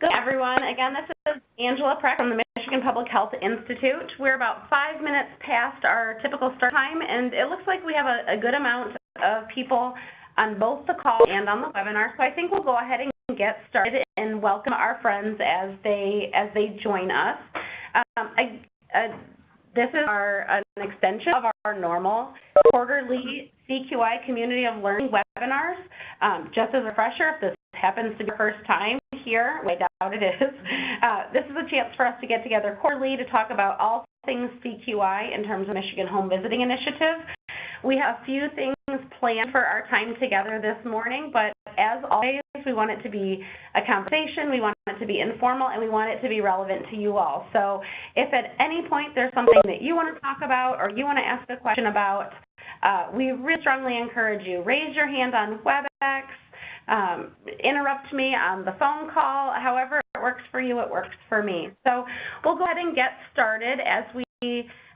Good everyone. Again, this is Angela Preck from the Michigan Public Health Institute. We're about 5 minutes past our typical start time, and it looks like we have a good amount of people on both the call and on the webinar. So I think we'll go ahead and get started and welcome our friends as they join us. This is an extension of our normal quarterly CQI Community of Learning webinars. Just as a refresher, if this happens to be your first time here, I doubt it is, this is a chance for us to get together quarterly to talk about all things CQI in terms of Michigan Home Visiting Initiative. We have a few things planned for our time together this morning, but as always, we want it to be a conversation, we want it to be informal, and we want it to be relevant to you all. So if at any point there's something that you want to talk about or you want to ask a question about, we really strongly encourage you. Raise your hand on WebEx, interrupt me on the phone call. However it works for you, it works for me. So we'll go ahead and get started. As we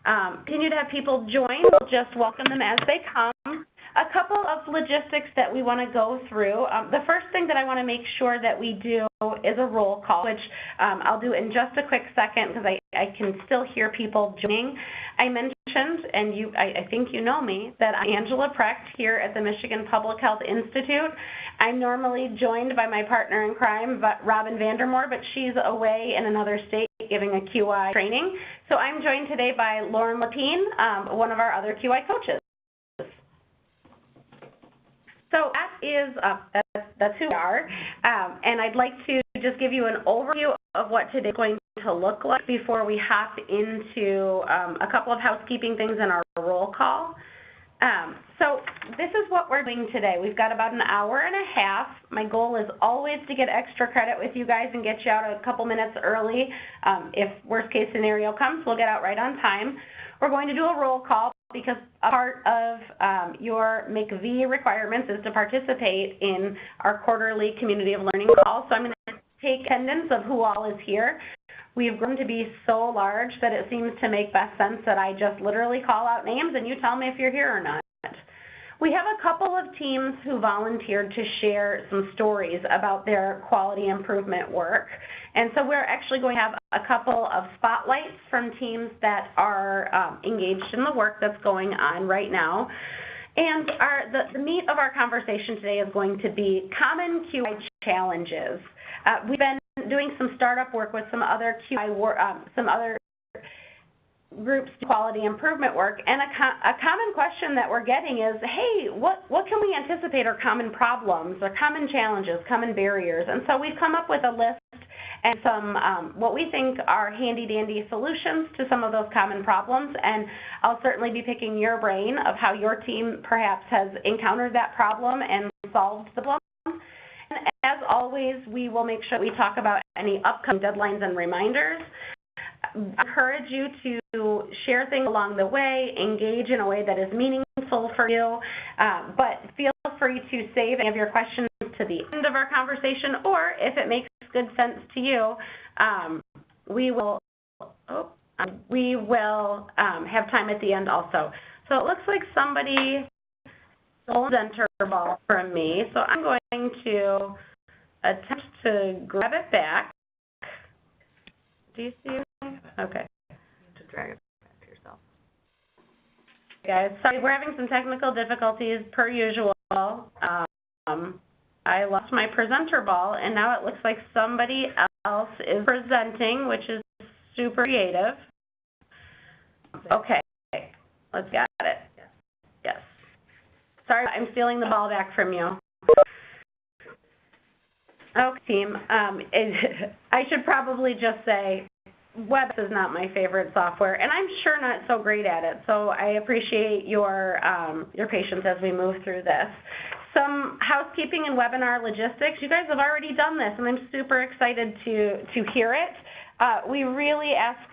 continue to have people join, we'll just welcome them as they come. A couple of logistics that we want to go through. The first thing that I want to make sure that we do is a roll call, which I'll do in just a quick second because I can still hear people joining. I mentioned, and I think you know me, that I'm Angela Precht here at the Michigan Public Health Institute. I'm normally joined by my partner in crime, Robin Vandermoor, but she's away in another state giving a QI training. So I'm joined today by Lauren Lapine, one of our other QI coaches. So that is, that's who we are, and I'd like to just give you an overview of what today's going to look like before we hop into a couple of housekeeping things in our roll call. So this is what we're doing today. We've got about an hour and a half. My goal is always to get extra credit with you guys and get you out a couple minutes early. If worst case scenario comes, we'll get out right on time. We're going to do a roll call because a part of your MCV requirements is to participate in our quarterly Community of Learning call. So I'm going to take attendance of who all is here. We've grown to be so large that it seems to make best sense that I just literally call out names and you tell me if you're here or not. We have a couple of teams who volunteered to share some stories about their quality improvement work. And so we're actually going to have a couple of spotlights from teams that are engaged in the work that's going on right now. And the meat of our conversation today is going to be common QI challenges. We've been doing some startup work with some other QI some other groups quality improvement work, and a common question that we're getting is, hey, what can we anticipate are common problems or common challenges, common barriers? And so we've come up with a list and some what we think are handy-dandy solutions to some of those common problems, and I'll certainly be picking your brain of how your team perhaps has encountered that problem and solved the problem. And as always, we will make sure we talk about any upcoming deadlines and reminders. I encourage you to share things along the way, engage in a way that is meaningful for you, but feel free to save any of your questions to the end of our conversation, or if it makes good sense to you, we will have time at the end also. So it looks like somebody stole a presenter ball from me, so I'm going to attempt to grab it back. Do you see it? Okay. To drag it back to yourself. Guys, sorry, we're having some technical difficulties per usual. I lost my presenter ball, and now it looks like somebody else is presenting, which is super creative. Okay, let's get it. Yes. Sorry, I'm stealing the ball back from you. Okay, team. I should probably just say, WebEx is not my favorite software, and I'm sure not so great at it, so I appreciate your patience as we move through this. Some housekeeping and webinar logistics. You guys have already done this, and I'm super excited to hear it. We really ask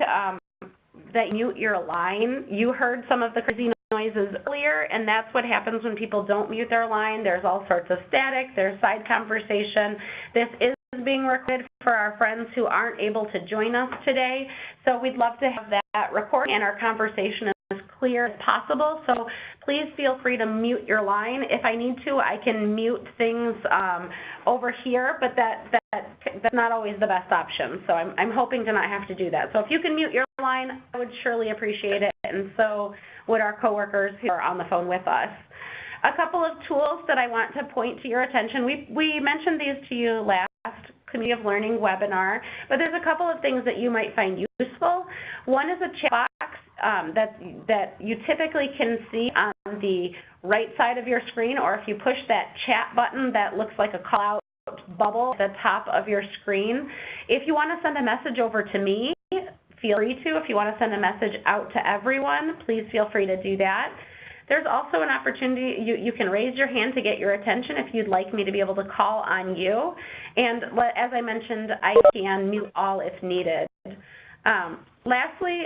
that you mute your line. You heard some of the crazy noises earlier, and that's what happens when people don't mute their line. There's all sorts of static, there's side conversation. This is being recorded for our friends who aren't able to join us today, so we'd love to have that recording and our conversation as clear as possible, so please feel free to mute your line. If I need to, I can mute things over here, but that's not always the best option, so I'm hoping to not have to do that. So if you can mute your line, I would surely appreciate it, and so would our coworkers who are on the phone with us. A couple of tools that I want to point to your attention. We mentioned these to you last Community of Learning webinar, but there's a couple of things that you might find useful. One is a chat box that you typically can see on the right side of your screen, or if you push that chat button that looks like a call out bubble at the top of your screen. If you want to send a message over to me, feel free to. If you want to send a message out to everyone, please feel free to do that. There's also an opportunity, you can raise your hand to get your attention if you'd like me to be able to call on you. And as I mentioned, I can mute all if needed. Lastly,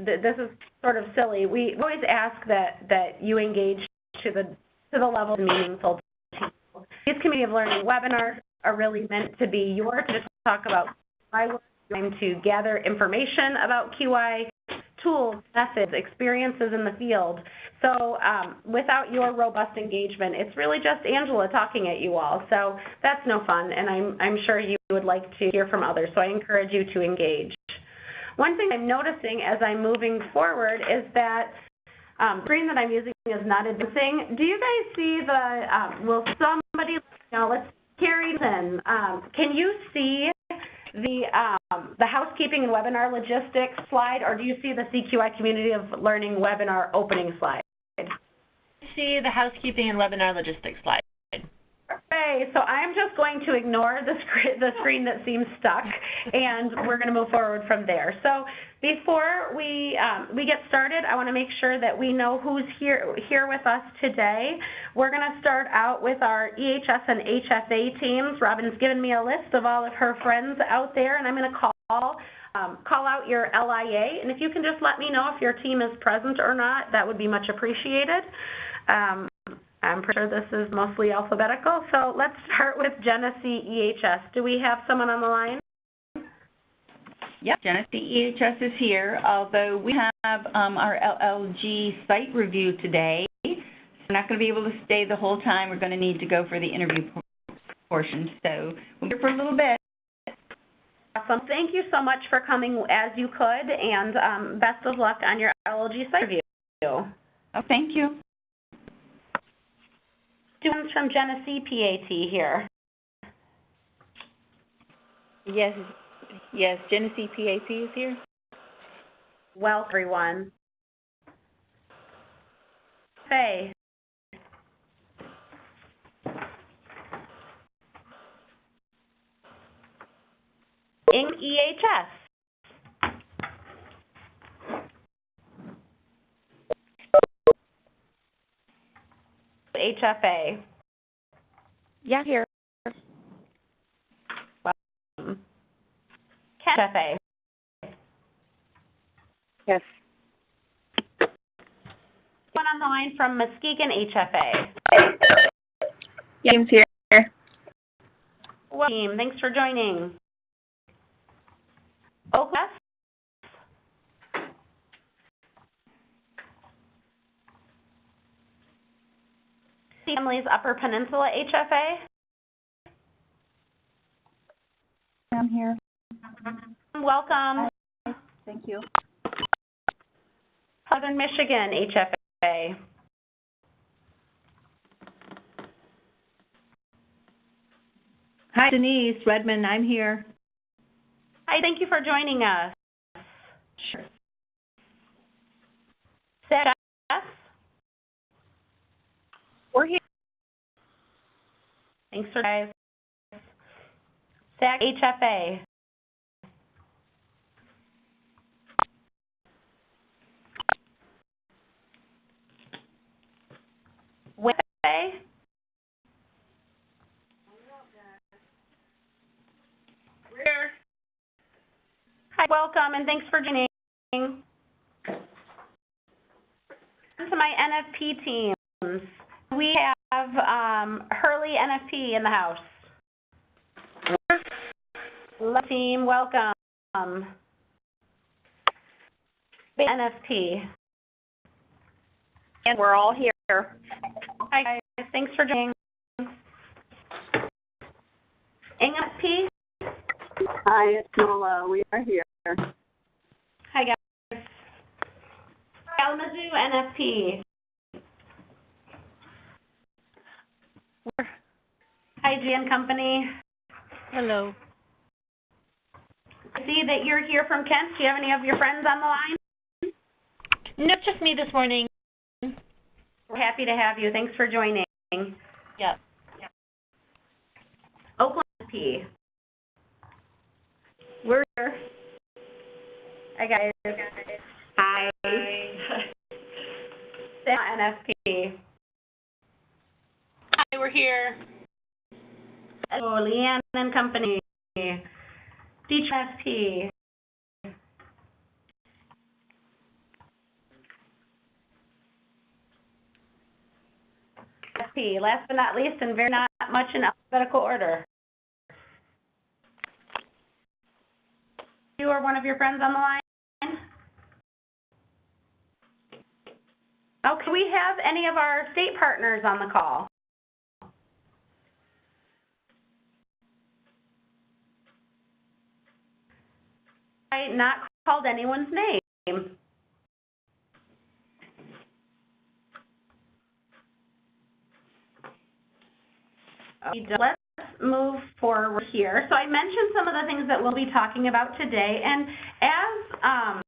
this is sort of silly. We always ask that you engage to the level meaningful to you. These Community of Learning webinars are really meant to be yours to talk about my work, to gather information about QI, tools, methods, experiences in the field. So without your robust engagement, it's really just Angela talking at you all. So that's no fun, and I'm sure you would like to hear from others. So I encourage you to engage. One thing I'm noticing as I'm moving forward is that the screen that I'm using is not advancing. Do you guys see the, will somebody, let's carry in. Can you see the housekeeping and webinar logistics slide, or do you see the CQI Community of Learning webinar opening slide? I see the housekeeping and webinar logistics slide. Okay, so I'm just going to ignore the screen that seems stuck, and we're going to move forward from there. So before we get started, I want to make sure that we know who's here with us today. We're going to start out with our EHS and HFA teams. Robin's given me a list of all of her friends out there, and I'm going to call out your LIA, and if you can just let me know if your team is present or not, that would be much appreciated. I'm pretty sure this is mostly alphabetical, so let's start with Genesee EHS. Do we have someone on the line? Yep, Genesee EHS is here, although we have our LLG site review today. We're not going to be able to stay the whole time. We're going to need to go for the interview portion, so we'll be here for a little bit. Awesome. Thank you so much for coming as you could, and best of luck on your LLG site review. Oh, thank you. Students from Genesee PAT here. Yes, Genesee PAT is here. Welcome, everyone. Faye. EHS. HFA. Yeah, here. HFA. Yes. One on the line from Muskegon HFA. James here. Well, team, thanks for joining. Oakless. Families Upper Peninsula HFA. I'm here. Welcome. Hi. Thank you. Southern Michigan HFA. Hi, Denise Redmond. I'm here. Hi, thank you for joining us. Sure. Sarah. We're here. Thanks for guys. SAC HFA. Wednesday. We're Hi, welcome, and thanks for joining. To my NFP teams. We have Hurley NFP in the house. Love team, welcome. NFP. And we're all here. Hi, guys. Thanks for joining. NFP? Hi, it's Nola. We are here. Hi, guys. Kalamazoo NFP. Hi, G and Company. Hello. I see that you're here from Kent. Do you have any of your friends on the line? No, just me this morning. We're happy to have you. Thanks for joining. Yep. Oakland NFP. We're here. Hi, guys. Hi. NFP. Hi, we're here. Hello, Leanne and Company. DHSP. SP. Last but not least, and very not much in alphabetical order. You or one of your friends on the line? Okay, we have any of our state partners on the call? I not called anyone's name. Let's move forward here. So I mentioned some of the things that we'll be talking about today, and as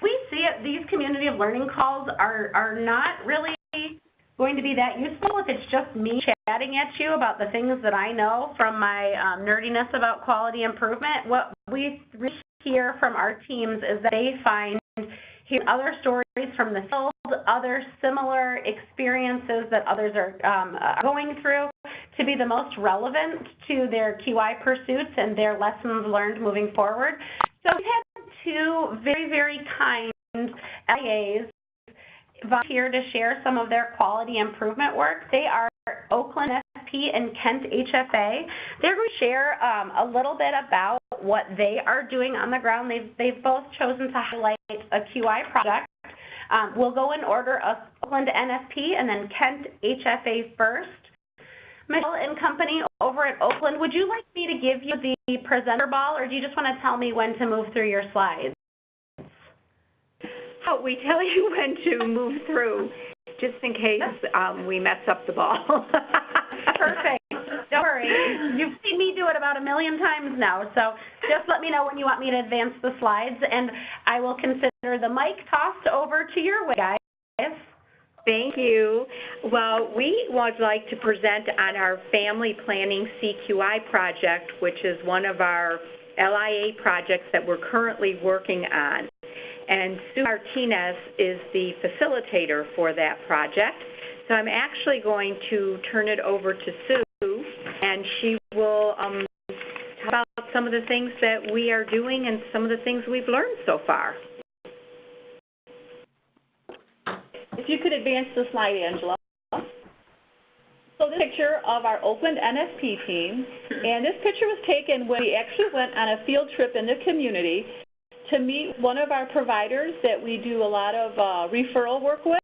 we see it, these community of learning calls are not really going to be that useful if it's just me chatting at you about the things that I know from my nerdiness about quality improvement. What we hear from our teams is that they find hearing other stories from the field, other similar experiences that others are going through to be the most relevant to their QI pursuits and their lessons learned moving forward. So we've had two very, very kind LIAs volunteer to share some of their quality improvement work. They are Oakland SP and Kent HFA. They're going to share a little bit about what they are doing on the ground. They've both chosen to highlight a QI project. We'll go in order of Oakland NFP and then Kent HFA first. Michelle and Company over at Oakland, would you like me to give you the presenter ball, or do you just want to tell me when to move through your slides? Oh, we tell you when to move through, just in case we mess up the ball. Perfect. Don't worry. You've seen me do it about 1 million times now, so just let me know when you want me to advance the slides, and I will consider the mic tossed over to your way, guys. Thank you. Well, we would like to present on our family planning CQI project, which is one of our LIA projects that we're currently working on. And Sue Martinez is the facilitator for that project. So I'm actually going to turn it over to Sue, and she will talk about some of the things that we are doing and some of the things we've learned so far. If you could advance the slide, Angela. So this picture of our Oakland NFP team, and this picture was taken when we actually went on a field trip in the community to meet one of our providers that we do a lot of referral work with.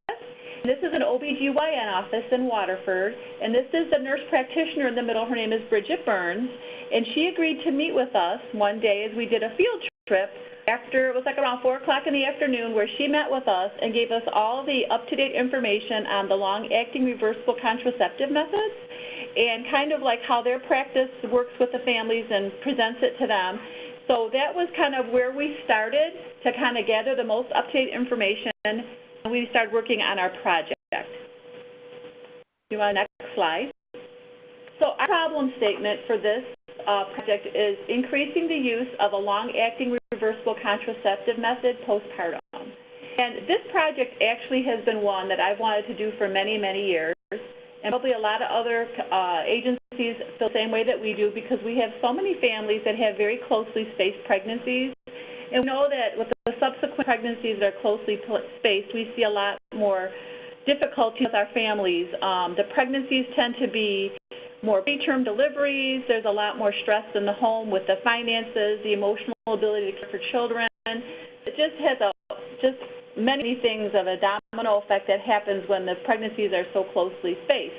This is an OBGYN office in Waterford, and this is the nurse practitioner in the middle. Her name is Bridget Burns, and she agreed to meet with us one day as we did a field trip after, it was like around 4 o'clock in the afternoon, where she met with us and gave us all the up-to-date information on the long-acting reversible contraceptive methods and kind of like how their practice works with the families and presents it to them. So that was kind of where we started to kind of gather the most up-to-date information, and we started working on our project. You want the next slide? So our problem statement for this project is increasing the use of a long-acting reversible contraceptive method postpartum. And this project actually has been one that I've wanted to do for many, many years, and probably a lot of other agencies feel the same way that we do, because we have so many families that have very closely spaced pregnancies. And we know that with the subsequent pregnancies that are closely spaced, we see a lot more difficulty with our families. The pregnancies tend to be more preterm deliveries. There's a lot more stress in the home with the finances, the emotional ability to care for children. It just has just many things of a domino effect that happens when the pregnancies are so closely spaced.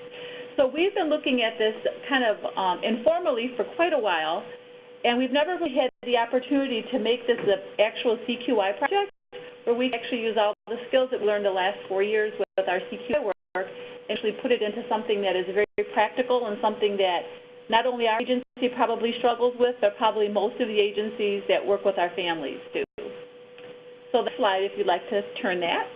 So we've been looking at this kind of informally for quite a while, and we've never really had the opportunity to make this an actual CQI project, where we actually use all the skills that we learned the last 4 years with our CQI work, and actually put it into something that is very, very practical and something that not only our agency probably struggles with, but probably most of the agencies that work with our families do. So the slide, if you'd like to turn that.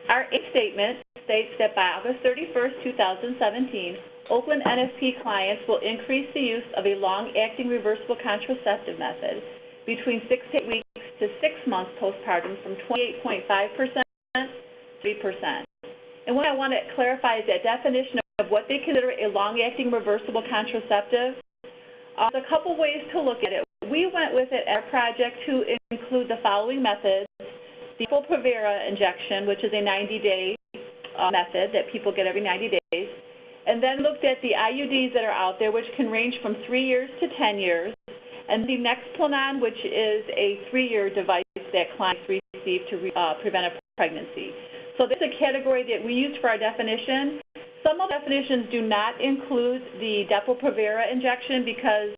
Our AIM statement states that by August 31st, 2017, Oakland NFP clients will increase the use of a long-acting reversible contraceptive method between 6 to 8 weeks to 6 months postpartum from 28.5% to 3%. And what I want to clarify is that definition of what they consider a long-acting reversible contraceptive. There's a couple ways to look at it. We went with it at our project to include the following methods: the Depo-Provera injection, which is a 90-day method that people get every 90 days, and then looked at the IUDs that are out there, which can range from 3 years to 10 years, and the Nexplanon, which is a 3-year device that clients receive to prevent a pregnancy. So this is a category that we use for our definition. Some of the definitions do not include the Depo-Provera injection because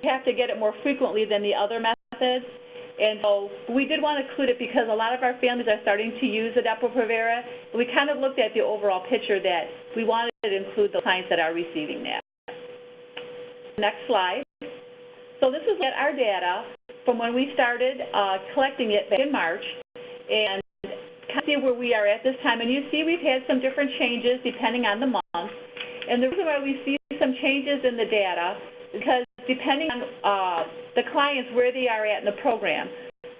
you have to get it more frequently than the other methods. And so we did want to include it because a lot of our families are starting to use the Depo-Provera. We kind of looked at the overall picture that we wanted to include the clients that are receiving that. Next slide. So this is our data from when we started collecting it back in March, and kind of see where we are at this time. And you see we've had some different changes depending on the month. And the reason why we see some changes in the data is because depending on the clients where they are at in the program.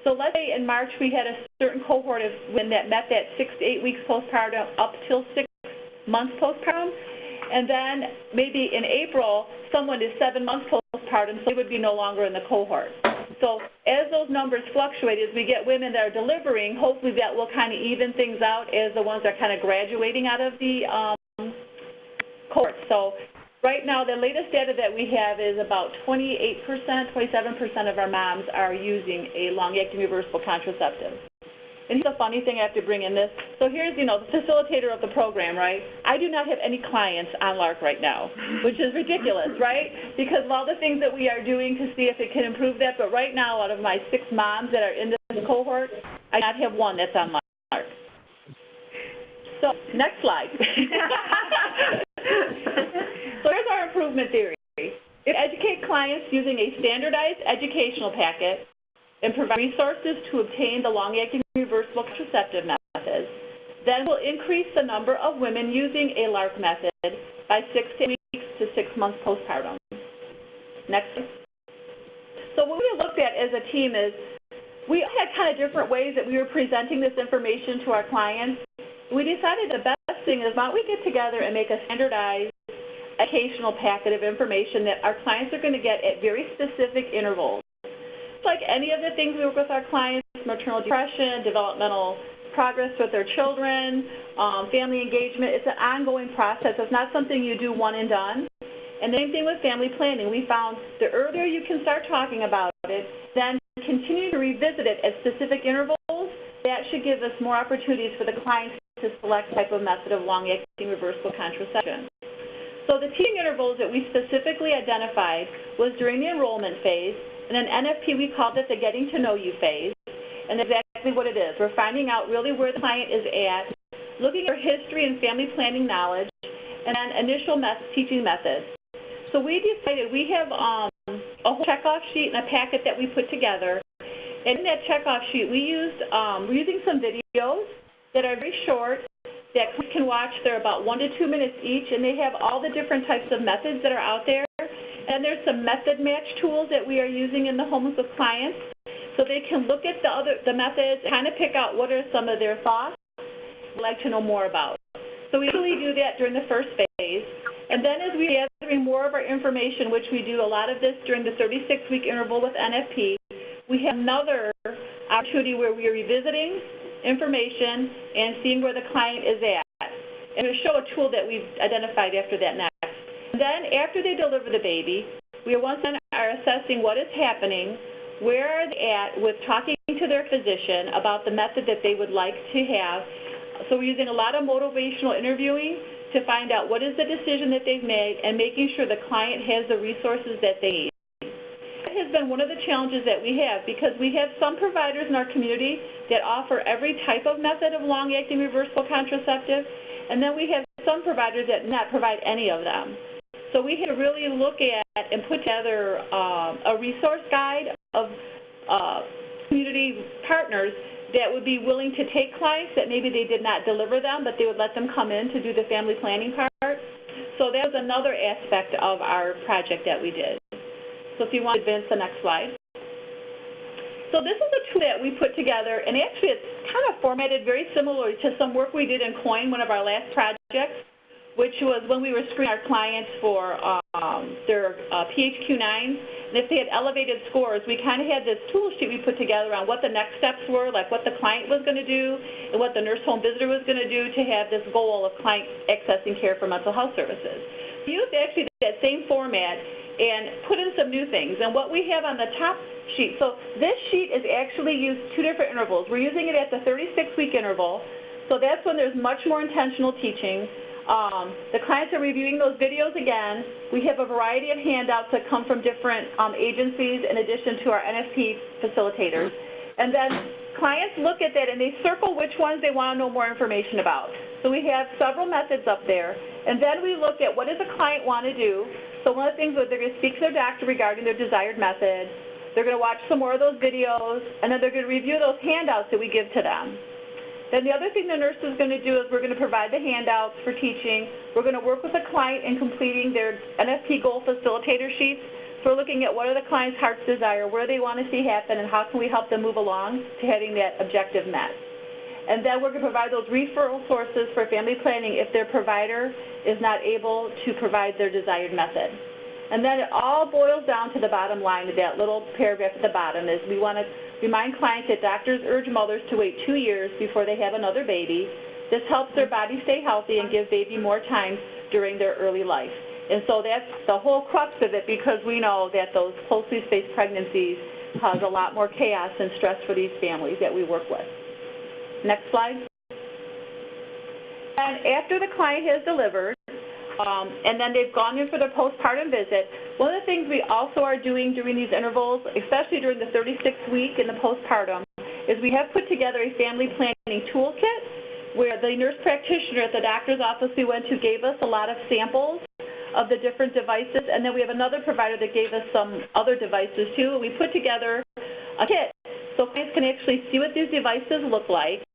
So let's say in March we had a certain cohort of women that met that 6 to 8 weeks postpartum up till 6 months postpartum, and then maybe in April someone is 7 months postpartum, so they would be no longer in the cohort. So as those numbers fluctuate, as we get women that are delivering, hopefully that will kind of even things out as the ones that are kind of graduating out of the cohort. So right now, the latest data that we have is about 28%, 27% of our moms are using a long-acting reversible contraceptive. And here's a funny thing I have to bring in this. So here's, the facilitator of the program, right? I do not have any clients on LARC right now, which is ridiculous, right? Because of all the things that we are doing to see if it can improve that. But right now, out of my 6 moms that are in this cohort, I do not have one that's on LARC. So next slide. So here's our improvement theory. If educate clients using a standardized educational packet and provide resources to obtain the long-acting reversible contraceptive method, then we'll increase the number of women using a LARC method by 6 to 8 weeks to 6 months postpartum. Next. So what we looked at as a team is we had kind of different ways that we were presenting this information to our clients. We decided the best thing is why don't we get together and make a standardized educational packet of information that our clients are going to get at very specific intervals. It's like any of the things we work with our clients, maternal depression, developmental progress with their children, family engagement, it's an ongoing process. It's not something you do one and done. And the same thing with family planning. We found the earlier you can start talking about it, then continue to revisit it at specific intervals, that should give us more opportunities for the clients to select type of method of long-acting reversible contraception. So the teaching intervals that we specifically identified was during the enrollment phase, and in NFP we called it the getting to know you phase, and that's exactly what it is. We're finding out really where the client is at, looking at their history and family planning knowledge, and then initial teaching methods. So we decided we have a whole checkoff sheet and a packet that we put together, and in that checkoff sheet we used, we're using some videos that are very short, that clients can watch. They're about 1 to 2 minutes each, and they have all the different types of methods that are out there. And there's some method match tools that we are using in the homes with clients, so they can look at the methods, kind of pick out what are some of their thoughts they'd like to know more about. So we usually do that during the first phase. And then as we're gathering more of our information, which we do a lot of this during the 36-week interval with NFP, we have another opportunity where we are revisiting information and seeing where the client is at. And we'll show a tool that we've identified after that next. And then after they deliver the baby, we once again are assessing what is happening, where are they at with talking to their physician about the method that they would like to have. So we're using a lot of motivational interviewing to find out what is the decision that they've made and making sure the client has the resources that they need. That has been one of the challenges that we have, because we have some providers in our community that offer every type of method of long-acting reversible contraceptive, and then we have some providers that not provide any of them. So we have to really look at and put together a resource guide of community partners that would be willing to take clients that maybe they did not deliver them, but they would let them come in to do the family planning part. So that was another aspect of our project that we did. So if you want to advance the next slide. So this is a tool that we put together, and actually it's kind of formatted very similar to some work we did in COIN, one of our last projects, which was when we were screening our clients for their PHQ-9s. And if they had elevated scores, we kind of had this tool sheet we put together on what the next steps were, like what the client was going to do and what the nurse home visitor was going to do to have this goal of client accessing care for mental health services. We used actually that same format and put in some new things. And what we have on the top sheet, so this sheet is actually used 2 different intervals. We're using it at the 36-week interval, so that's when there's much more intentional teaching. The clients are reviewing those videos again. We have a variety of handouts that come from different agencies in addition to our NFP facilitators. And then clients look at that and they circle which ones they want to know more information about. So we have several methods up there. And then we look at what does a client want to do. So one of the things is they're going to speak to their doctor regarding their desired method. They're going to watch some more of those videos, and then they're going to review those handouts that we give to them. Then the other thing the nurse is going to do is we're going to provide the handouts for teaching. We're going to work with the client in completing their NFP goal facilitator sheets. So we're looking at what are the client's heart's desire, what do they want to see happen, and how can we help them move along to having that objective met. And then we're going to provide those referral sources for family planning if their provider is not able to provide their desired method. And then it all boils down to the bottom line of that little paragraph at the bottom is we want to remind clients that doctors urge mothers to wait 2 years before they have another baby. This helps their body stay healthy and give baby more time during their early life. And so that's the whole crux of it, because we know that those closely spaced pregnancies cause a lot more chaos and stress for these families that we work with. Next slide. And after the client has delivered, and then they've gone in for their postpartum visit, one of the things we also are doing during these intervals, especially during the 36th week in the postpartum, is we have put together a family planning toolkit where the nurse practitioner at the doctor's office we went to gave us a lot of samples of the different devices, and then we have another provider that gave us some other devices too. We put together a kit so clients can actually see what these devices look like,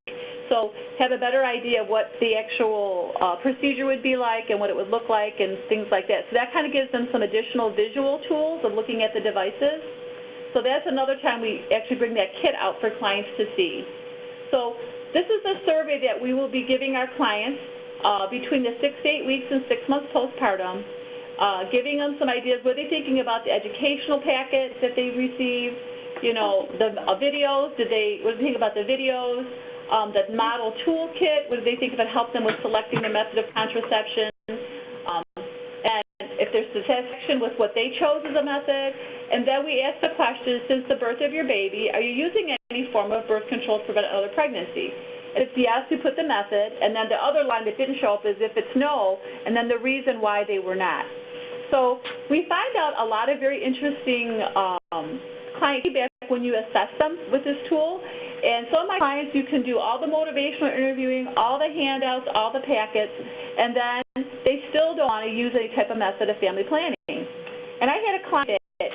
so have a better idea of what the actual procedure would be like and what it would look like and things like that. So that kind of gives them some additional visual tools of looking at the devices. So that's another time we actually bring that kit out for clients to see. So this is a survey that we will be giving our clients between the 6 to 8 weeks and 6 months postpartum, giving them some ideas. What are they thinking about the educational packets that they receive? You know, the videos. What do they think about the videos? The model toolkit, what do they think if it helped them with selecting their method of contraception, and if there's satisfaction with what they chose as a method. And then we ask the question, since the birth of your baby, are you using any form of birth control to prevent another pregnancy? And if yes, we put the method, and then the other line that didn't show up is if it's no, and then the reason why they were not. So we find out a lot of very interesting client feedback when you assess them with this tool. And some of my clients, you can do all the motivational interviewing, all the handouts, all the packets, and then they still don't want to use any type of method of family planning. And I had a client that,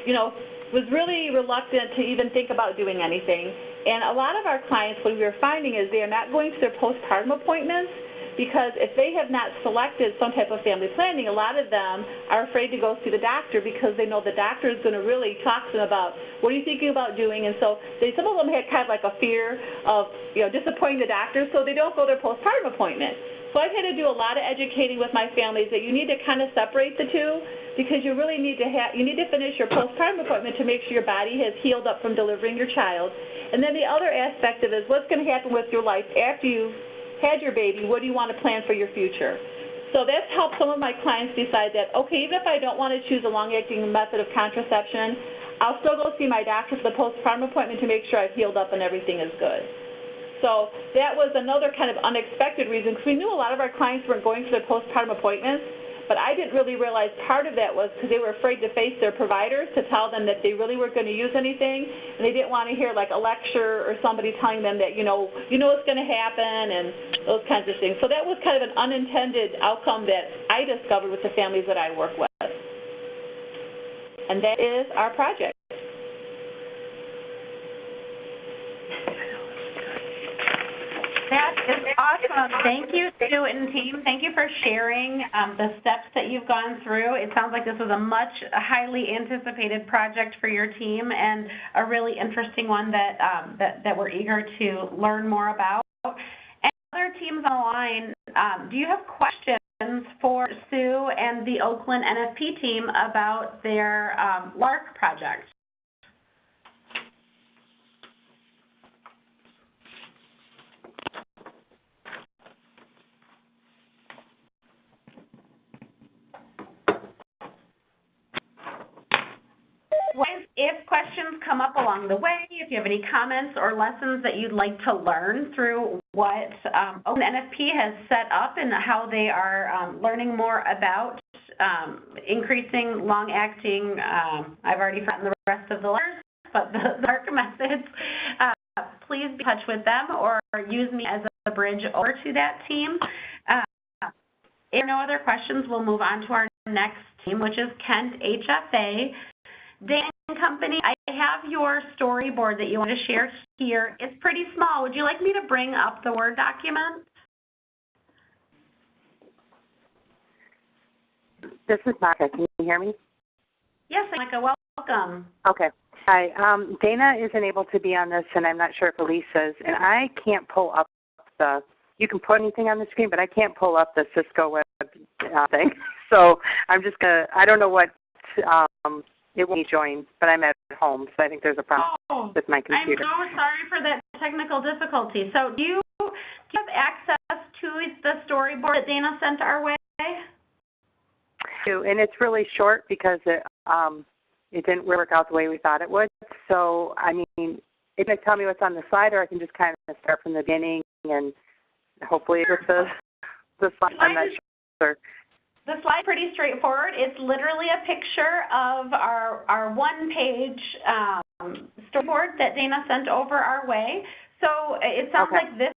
you know, was really reluctant to even think about doing anything. And a lot of our clients, what we were finding is they are not going to their postpartum appointments because if they have not selected some type of family planning, a lot of them are afraid to go see the doctor because they know the doctor is going to really talk to them about what are you thinking about doing. And so some of them had kind of like a fear of, you know, disappointing the doctor, so they don't go to their postpartum appointment. So I've had to do a lot of educating with my families that you need to kind of separate the two, because you really need to finish your postpartum appointment to make sure your body has healed up from delivering your child. And then the other aspect of it is what's going to happen with your life after you've had your baby. What do you want to plan for your future? So that's helped some of my clients decide that, okay, even if I don't want to choose a long-acting method of contraception, I'll still go see my doctor for the postpartum appointment to make sure I've healed up and everything is good. So that was another kind of unexpected reason, because we knew a lot of our clients weren't going for their postpartum appointments, but I didn't really realize part of that was because they were afraid to face their providers to tell them that they really weren't going to use anything, and they didn't want to hear like a lecture or somebody telling them that, you know what's going to happen and those kinds of things. So that was kind of an unintended outcome that I discovered with the families that I work with. And that is our project. That is awesome. Thank you, Sue and team. Thank you for sharing the steps that you've gone through. It sounds like this was a highly anticipated project for your team, and a really interesting one that that we're eager to learn more about. And other teams on the line, do you have questions for Sue and the Oakland NFP team about their LARC project? If questions come up along the way, if you have any comments or lessons that you'd like to learn through what Oakland NFP has set up and how they are learning more about increasing long-acting, I've already forgotten the rest of the letters, but the LARC methods, please be in touch with them or use me as a bridge over to that team. If there are no other questions, we'll move on to our next team, which is Kent HFA. Dan Company, I have your storyboard that you want to share here. It's pretty small. Would you like me to bring up the Word document? This is Monica. Can you hear me? Yes, Monica, welcome. Okay. Hi. Dana isn't able to be on this, and I'm not sure if Elise is, and I can't pull up you can put anything on the screen, but I can't pull up the Cisco web thing. So I'm just going to, I don't know what, it won't join, but I'm at home, so I think there's a problem with my computer. I'm so sorry for that technical difficulty. So do you have access to the storyboard that Dana sent our way? And it's really short because it didn't work out the way we thought it would. So, I mean, it can tell me what's on the slide, or I can just kind of start from the beginning and hopefully with the slide. I'm not sure. The slide's pretty straightforward. It's literally a picture of our one-page storyboard that Dana sent over our way. So it sounds like this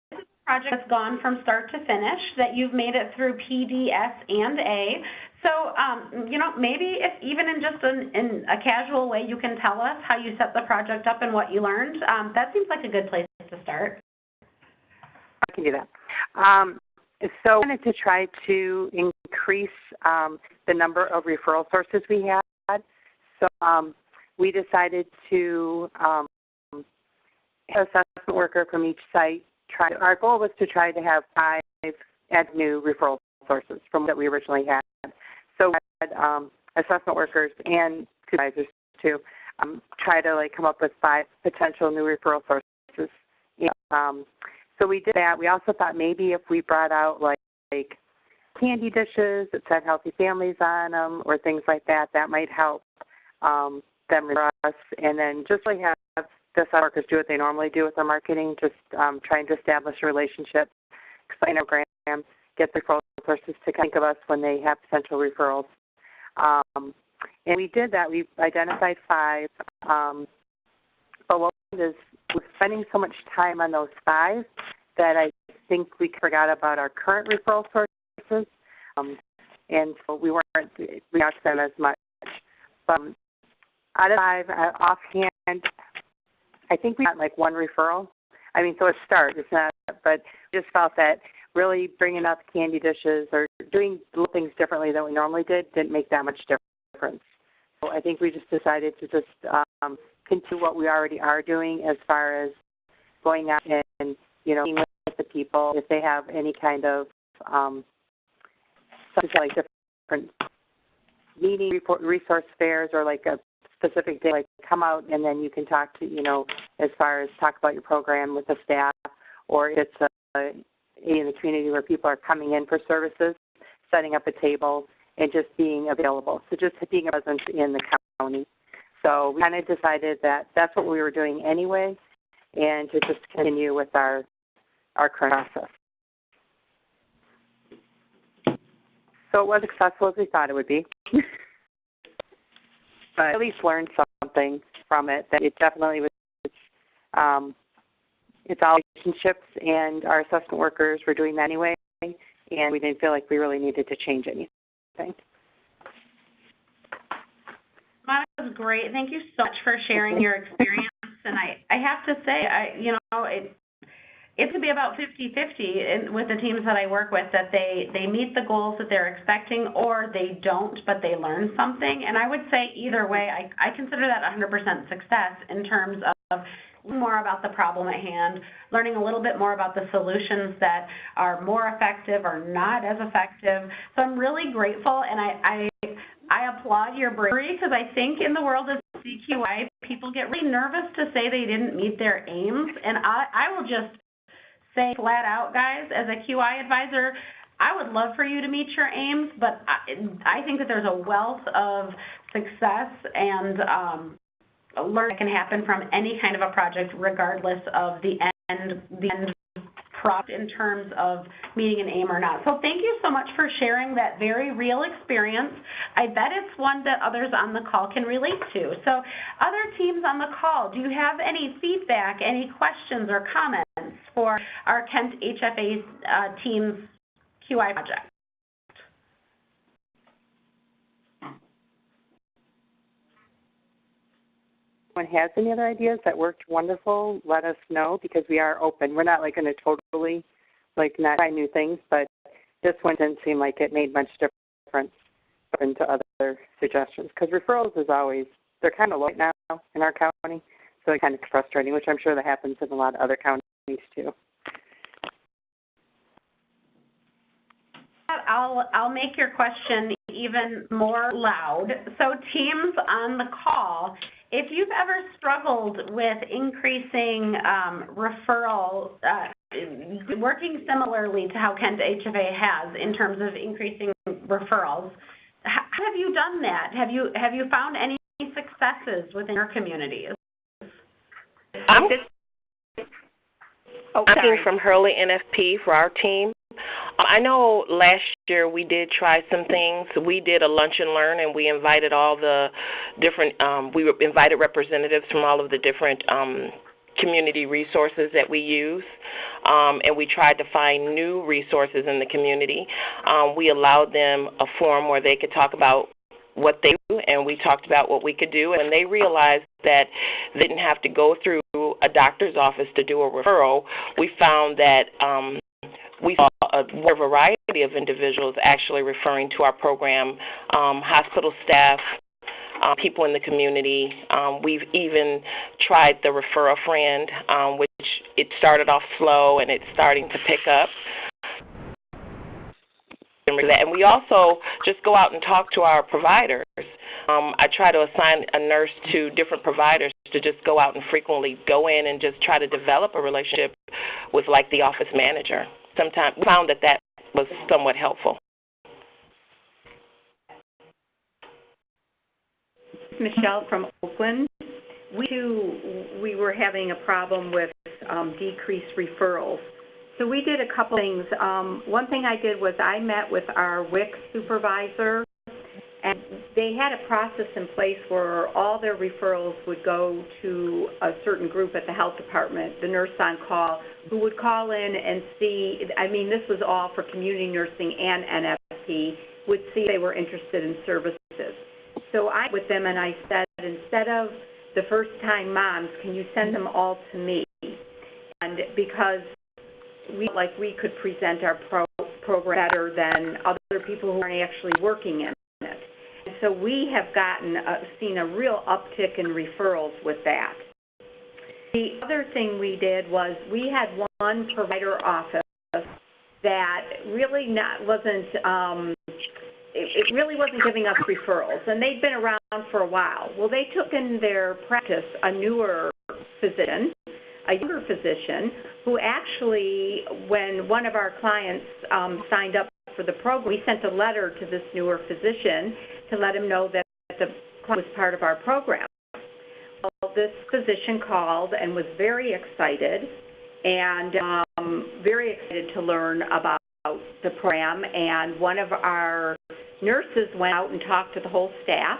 project has gone from start to finish, that you've made it through PD, S, and A. So, maybe if even in just in a casual way you can tell us how you set the project up and what you learned, that seems like a good place to start. I can do that. So I wanted to try to increase the number of referral sources we had. So we decided to have an assessment worker from each site. Our goal was to try to have 5 new referral sources from what we originally had. So we had assessment workers and supervisors to try to come up with 5 potential new referral sources. So we did that. We also thought maybe if we brought out like candy dishes that said Healthy Families on them or things like that, that might help them refer us. And then just really have the workers do what they normally do with their marketing, just trying to establish a relationship, explain our program, get the referral sources to think of us when they have potential referrals. And we did that. We identified 5. But what is we're spending so much time on those 5 that I think we forgot about our current referral sources, and so we weren't reaching out to them as much. But out of 5, offhand, I think we got 1 referral. I mean, so a start. It's not, but we just felt that really bringing up candy dishes or doing little things differently than we normally didn't make that much difference. So I think we just decided to just continue what we already are doing as far as going out and meeting with the people if they have any kind of different meeting resource fairs or a specific day, come out and then you can talk to as far as talk about your program with the staff, or if it's in the community where people are coming in for services, setting up a table and just being available. So just being a presence in the county. So we kind of decided that that's what we were doing anyway, and to just continue with our current process. So it was successful as we thought it would be. But at least learned something from it, that it definitely was, it's all relationships, and our assessment workers were doing that anyway, and we didn't feel like we really needed to change anything. That was great. Thank you so much for sharing your experience. And I have to say, it could be about 50-50 with the teams that I work with, that they meet the goals that they're expecting, or they don't, but they learn something. And I would say either way, I consider that 100% success in terms of learning more about the problem at hand, learning a little bit more about the solutions that are more effective or not as effective. So I'm really grateful, and I applaud your bravery, because I think in the world of CQI, people get really nervous to say they didn't meet their aims. And I will just say flat out, guys, as a QI advisor, I would love for you to meet your aims, but I think that there's a wealth of success and learning that can happen from any kind of a project, regardless of the end product in terms of meeting an aim or not. So thank you so much for sharing that very real experience. I bet it's one that others on the call can relate to. So other teams on the call, do you have any feedback, any questions or comments for our Kent HFA team's QI project? If anyone has any other ideas that worked wonderful, let us know, because we are open. We're not like going to totally not try new things, but this one didn't seem like it made much difference open to other suggestions, because referrals is always, they're kind of low right now in our county, so it's kind of frustrating, which I'm sure that happens in a lot of other counties too. I'll make your question even more loud. So teams on the call, if you've ever struggled with increasing referral, working similarly to how Kent HFA has in terms of increasing referrals, how have you done that? Have you found any successes within your communities? I'm talking from Hurley NFP for our team. I know last year we did try some things. We did a lunch and learn, and we invited all the different, invited representatives from all of the different community resources that we use, and we tried to find new resources in the community. We allowed them a forum where they could talk about what they do, and we talked about what we could do, and they realized that they didn't have to go through a doctor's office to do a referral. We found that we saw a variety of individuals actually referring to our program, hospital staff, people in the community. We've even tried the Refer a Friend, which it started off slow and it's starting to pick up. And we also just go out and talk to our providers. I try to assign a nurse to different providers to just go out and frequently go in and just try to develop a relationship with, like, the office manager. Sometimes we found that was somewhat helpful. Michelle from Oakland. We were having a problem with decreased referrals. So we did a couple things. One thing I did was I met with our WIC supervisor, and they had a process in place where all their referrals would go to a certain group at the health department, the nurse on call, who would call in and see, I mean, this was all for community nursing and NFP, would see if they were interested in services. So I with them and I said, instead of the first-time moms, can you send them all to me? And because we felt like we could present our program better than other people who aren't actually working in it. And so we have seen a real uptick in referrals with that. The other thing we did was we had one provider office that really it really wasn't giving us referrals, and they'd been around for a while. Well, they took in their practice a newer physician, a younger physician, who actually, when one of our clients signed up for the program, we sent a letter to this newer physician to let him know that the client was part of our program. this physician called and was very excited to learn about the program, and one of our nurses went out and talked to the whole staff.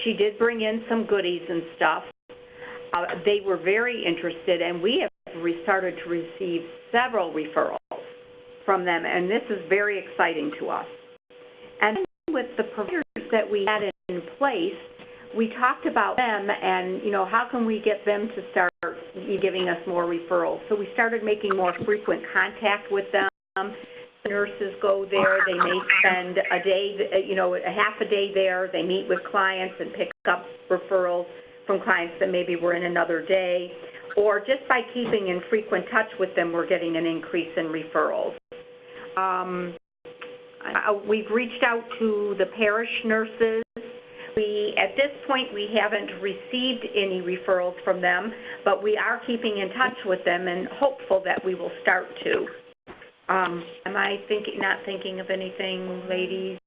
She did bring in some goodies and stuff. They were very interested, and we have started to receive several referrals from them, and this is very exciting to us. And with the providers that we had in place, we talked about them and, how can we get them to start giving us more referrals. So we started making more frequent contact with them. The nurses go there. They may spend a day, a half a day there. They meet with clients and pick up referrals from clients that maybe were in another day. Or just by keeping in frequent touch with them, we're getting an increase in referrals. We've reached out to the parish nurses. At this point, we haven't received any referrals from them, but we are keeping in touch with them and hopeful that we will start to. Am I not thinking of anything, ladies?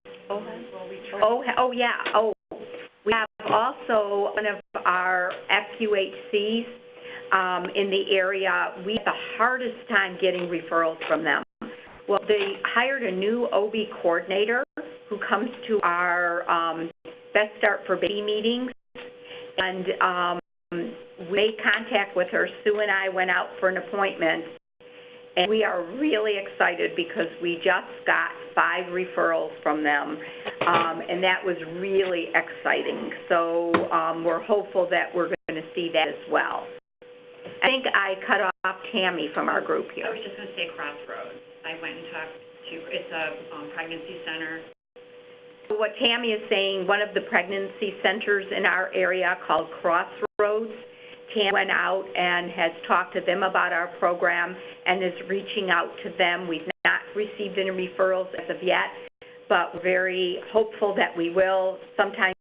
We have also one of our FQHCs in the area. We have the hardest time getting referrals from them. Well, they hired a new OB coordinator who comes to our Best Start for Baby meetings, and we made contact with her. Sue and I went out for an appointment, and we are really excited because we just got 5 referrals from them, and that was really exciting. So we're hopeful that we're going to see that as well. I think I cut off Tammy from our group here. I was just going to say Crossroads. I went and talked to, it's a pregnancy center. What Tammy is saying, one of the pregnancy centers in our area called Crossroads, Tammy went out and has talked to them about our program and is reaching out to them. We've not received any referrals as of yet, but we're very hopeful that we will. Sometimes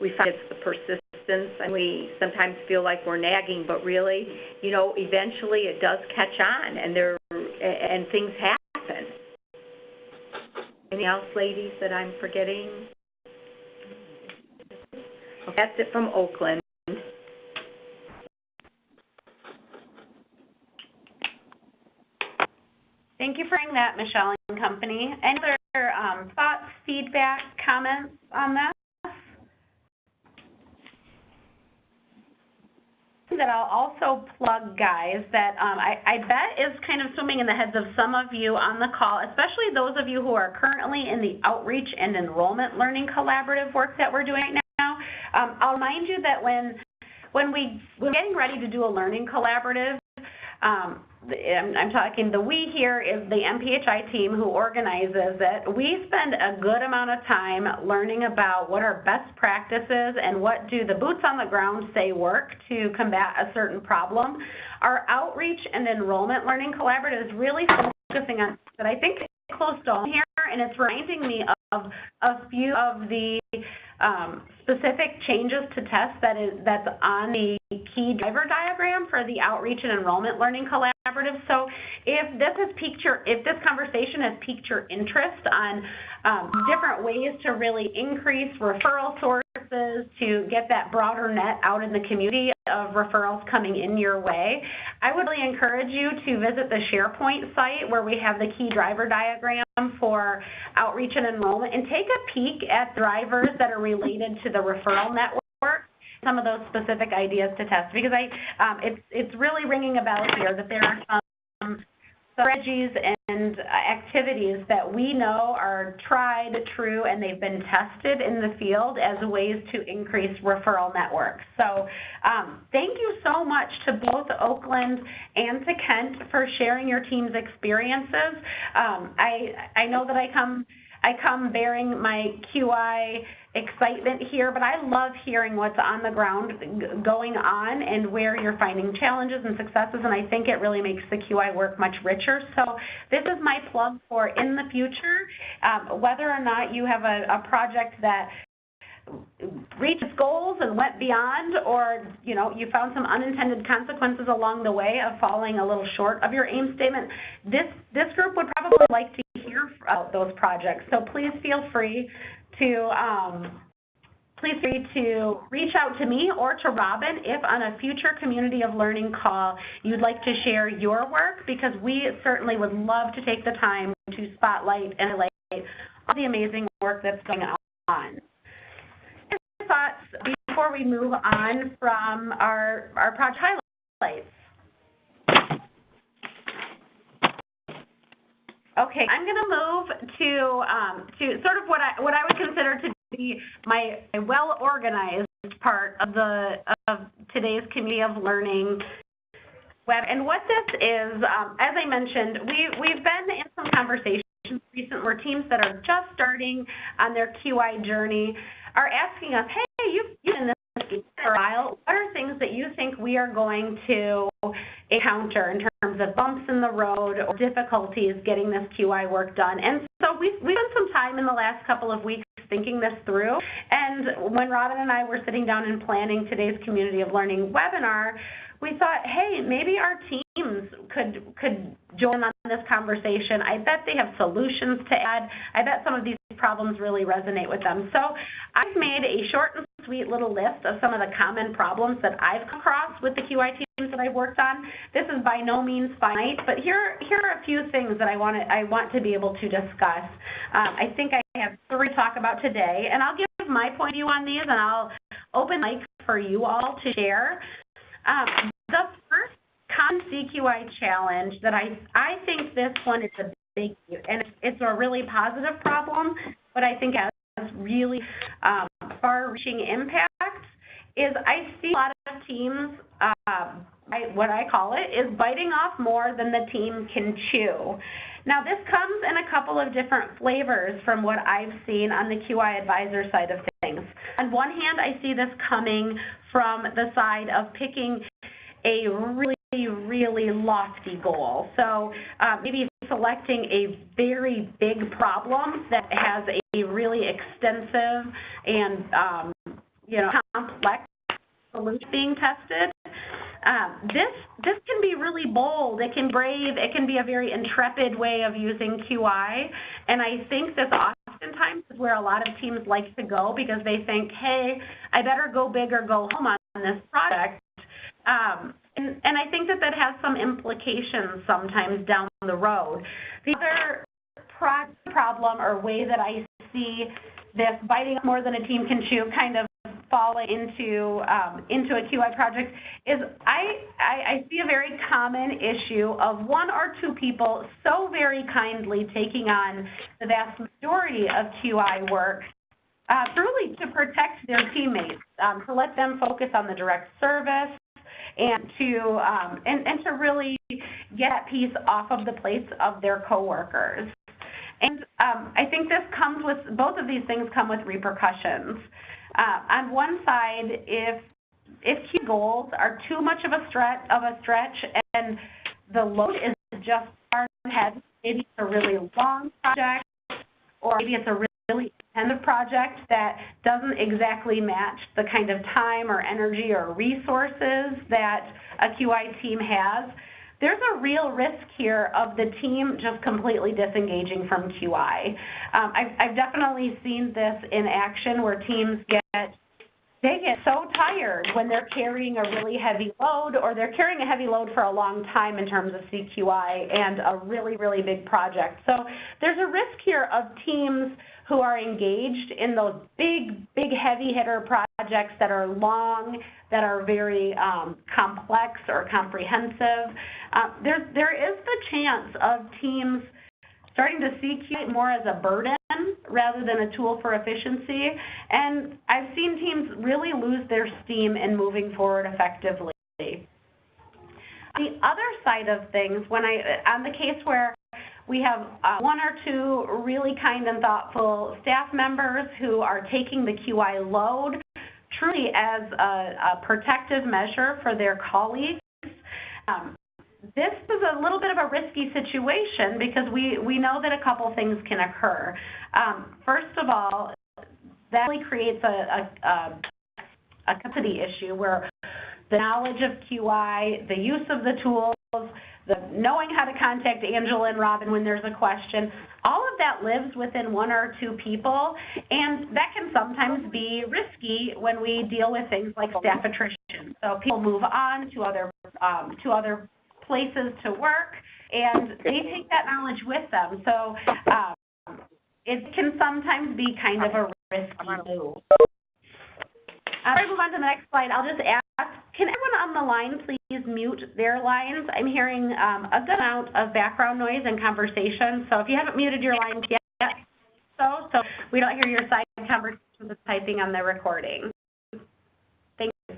we find it's the persistence, and we sometimes feel like we're nagging, but really, eventually it does catch on, and things happen. Anything else, ladies, that I'm forgetting? Okay, that's it from Oakland. Thank you for bringing that, Michelle and company. Any other thoughts, feedback, comments on that? That I'll also plug, guys, that I bet is kind of swimming in the heads of some of you on the call, especially those of you who are currently in the outreach and enrollment learning collaborative work that we're doing right now. I'll remind you that when we're getting ready to do a learning collaborative, I'm talking the we here is the MPHI team who organizes it. We spend a good amount of time learning about what are best practices and what do the boots on the ground say work to combat a certain problem. Our outreach and enrollment learning collaborative is really focusing on that. I think it's close to home here, and it's reminding me of a few of the specific changes to tests that's on the key driver diagram for the outreach and enrollment learning collaborative. So if this conversation has piqued your interest on different ways to really increase referral sources to get that broader net out in the community of referrals coming in your way, I would really encourage you to visit the SharePoint site where we have the key driver diagram for outreach and enrollment and take a peek at drivers that are related to the referral network, some of those specific ideas to test, because it's really ringing a bell here that there are some strategies and activities that we know are tried, true, and they've been tested in the field as ways to increase referral networks. So thank you so much to both Oakland and to Kent for sharing your team's experiences. I know that I come bearing my QI excitement here, but I love hearing what's on the ground going on and where you're finding challenges and successes, and I think it really makes the QI work much richer. So this is my plug for in the future, whether or not you have a project that reached goals and went beyond, or you found some unintended consequences along the way of falling a little short of your aim statement, this group would probably like to hear about those projects. So please feel free to please feel free to reach out to me or to Robin if on a future Community of Learning call you'd like to share your work, because we certainly would love to take the time to spotlight and highlight all the amazing work that's going on. Thoughts before we move on from our project highlights. Okay, I'm going to move to sort of what I would consider to be my well-organized part of today's Community of Learning web. And what this is, as I mentioned, we've been in some conversations recently where teams that are just starting on their QI journey are asking us, hey, you've been in this for a while. What are things that you think we are going to encounter in terms of bumps in the road or difficulties getting this QI work done? And so we've spent some time in the last couple of weeks thinking this through. And when Robin and I were sitting down and planning today's Community of Learning webinar, we thought, hey, maybe our teams could join on this conversation. I bet they have solutions to add. I bet some of these problems really resonate with them. So I've made a short and sweet little list of some of the common problems that I've come across with the QI teams that I've worked on. This is by no means finite, but here are a few things that I want to be able to discuss. I think I have 3 to talk about today, and I'll give my point of view on these, and I'll open mic for you all to share. The first common CQI challenge that I think this one is a big, and it's a really positive problem, but I think has really far-reaching impacts, is I see a lot of teams, what I call it, is biting off more than the team can chew. Now, this comes in a couple of different flavors from what I've seen on the QI advisor side of things. On one hand, I see this coming from the side of picking a really lofty goal. So maybe selecting a very big problem that has a really extensive and complex solution being tested. This can be really bold. It can be brave. It can be a very intrepid way of using QI. And I think this oftentimes is where a lot of teams like to go, because they think, hey, I better go big or go home on this project. And I think that has some implications sometimes down the road. The other problem or way that I see this biting more than a team can chew kind of falling into a QI project is I see a very common issue of 1 or 2 people so very kindly taking on the vast majority of QI work, truly to protect their teammates, to let them focus on the direct service, and to really get that piece off of the plates of their coworkers. And I think this comes with, both of these things come with repercussions. On one side, if key goals are too much of a stretch and the load is just far ahead, maybe it's a really long project, or maybe it's a really intensive project that doesn't exactly match the kind of time or energy or resources that a QI team has, there's a real risk here of the team just completely disengaging from QI. I've definitely seen this in action where teams get so tired when they're carrying a really heavy load, or they're carrying a heavy load for a long time in terms of CQI and a really big project. So there's a risk here of teams who are engaged in those big heavy hitter projects that are long, that are very complex or comprehensive. There is the chance of teams starting to see QI more as a burden rather than a tool for efficiency. And I've seen teams really lose their steam in moving forward effectively. The other side of things, on the case where we have 1 or 2 really kind and thoughtful staff members who are taking the QI load truly as a protective measure for their colleagues, this is a little bit of a risky situation because we know that a couple things can occur. First of all, that really creates a capacity issue where the knowledge of QI, the use of the tools, the knowing how to contact Angela and Robin when there's a question, all of that lives within one or two people, and that can sometimes be risky when we deal with things like staff attrition. So people move on to other places to work, and they take that knowledge with them. So it can sometimes be kind of a risky move. Before I move on to the next slide, I'll just ask, can everyone on the line please mute their lines? I'm hearing a good amount of background noise and conversation, so if you haven't muted your lines yet, so we don't hear your side conversation with typing on the recording. Thank you.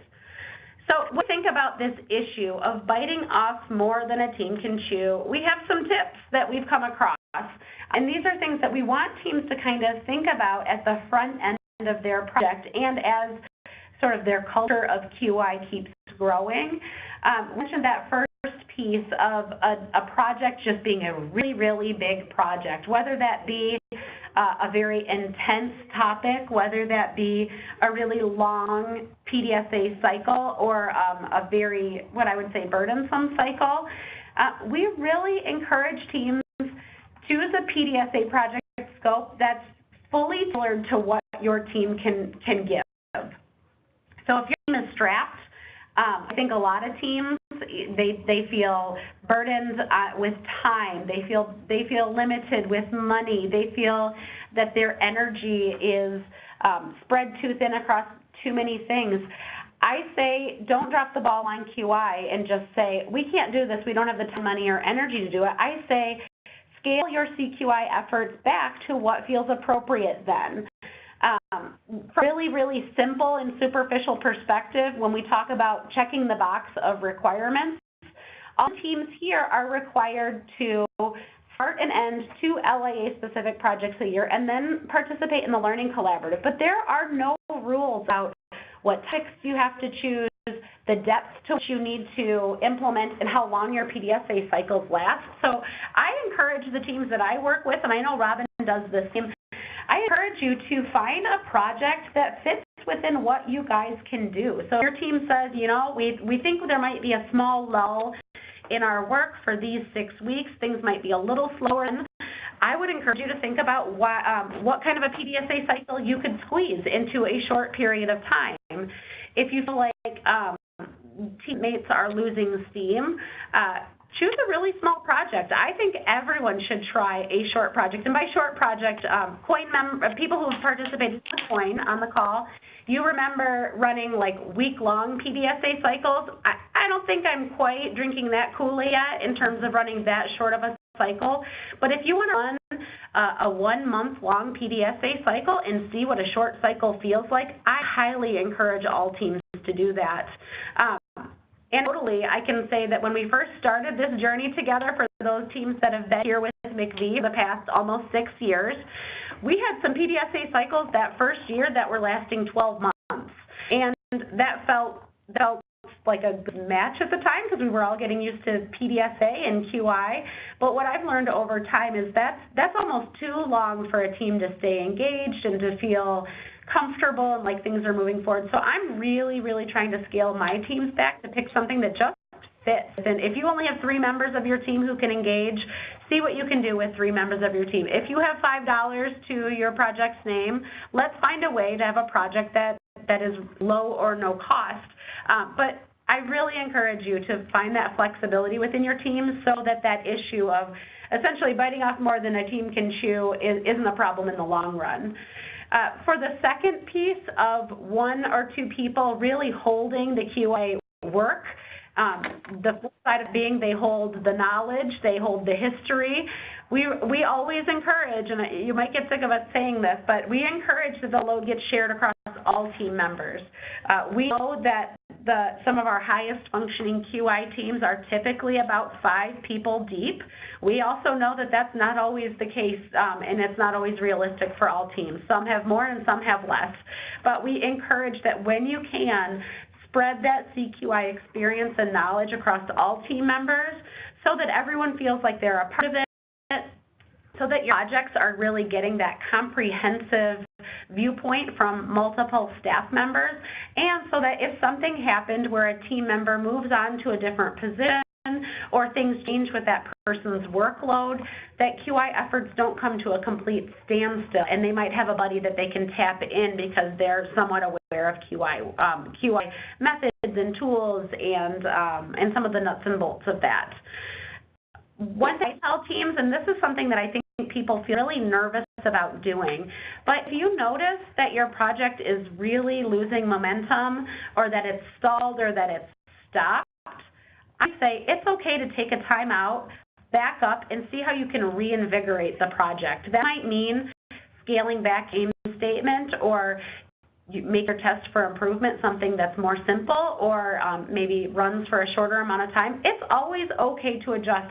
So when we think about this issue of biting off more than a team can chew, we have some tips that we've come across, and these are things that we want teams to kind of think about at the front end of their project and as sort of their culture of QI keeps growing. We mentioned that first piece of a project just being a really, really big project, whether that be a very intense topic, whether that be a really long PDSA cycle or a very, what I would say, burdensome cycle. We really encourage teams to choose a PDSA project scope that's fully tailored to what your team can give. So if your team is strapped, I think a lot of teams, they feel burdened with time. They feel limited with money. They feel that their energy is spread too thin across too many things. I say don't drop the ball on QI and just say, we can't do this. We don't have the time, money, or energy to do it. I say scale your CQI efforts back to what feels appropriate then. From a really, really simple and superficial perspective, when we talk about checking the box of requirements, all teams here are required to start and end 2 LIA-specific projects a year and then participate in the Learning Collaborative. But there are no rules about what topics you have to choose, the depth to which you need to implement, and how long your PDSA cycles last. So I encourage the teams that I work with, and I know Robin does the same, I encourage you to find a project that fits within what you guys can do. So if your team says, you know, we think there might be a small lull in our work for these 6 weeks, things might be a little slower, I would encourage you to think about what kind of a PDSA cycle you could squeeze into a short period of time. If you feel like teammates are losing steam, choose a really small project. I think everyone should try a short project. And by short project, people who have participated in COIN on the call, you remember running like week-long PDSA cycles. I don't think I'm quite drinking that Kool-Aid yet in terms of running that short of a cycle. But if you want to run a 1-month-long PDSA cycle and see what a short cycle feels like, I highly encourage all teams to do that. And totally, I can say that when we first started this journey together, for those teams that have been here with McVie for the past almost 6 years, we had some PDSA cycles that first year that were lasting 12 months. And that felt like a good match at the time because we were all getting used to PDSA and QI. But what I've learned over time is that's almost too long for a team to stay engaged and to feel comfortable and like things are moving forward. So I'm really, really trying to scale my teams back to pick something that just fits. And if you only have 3 members of your team who can engage, see what you can do with 3 members of your team. If you have $5 to your project's name, let's find a way to have a project that is low or no cost. But I really encourage you to find that flexibility within your team so that that issue of essentially biting off more than a team can chew isn't a problem in the long run. For the second piece of 1 or 2 people really holding the QA work, the flip side of being they hold the knowledge, they hold the history. We always encourage, and you might get sick of us saying this, but we encourage that the load gets shared across all team members. We know that some of our highest functioning QI teams are typically about 5 people deep. We also know that that's not always the case, and it's not always realistic for all teams. Some have more and some have less. But we encourage that when you can, spread that CQI experience and knowledge across all team members so that everyone feels like they're a part of it, so that your projects are really getting that comprehensive viewpoint from multiple staff members, and so that if something happened where a team member moves on to a different position or things change with that person's workload, that QI efforts don't come to a complete standstill, and they might have a buddy that they can tap in because they're somewhat aware of QI methods and tools and some of the nuts and bolts of that. One thing I tell teams, and this is something that I think people feel really nervous about doing, but if you notice that your project is really losing momentum, or that it's stalled, or that it's stopped, I say it's okay to take a time out, back up, and see how you can reinvigorate the project. That might mean scaling back aim statement, or you make your test for improvement something that's more simple, or maybe runs for a shorter amount of time. It's always okay to adjust.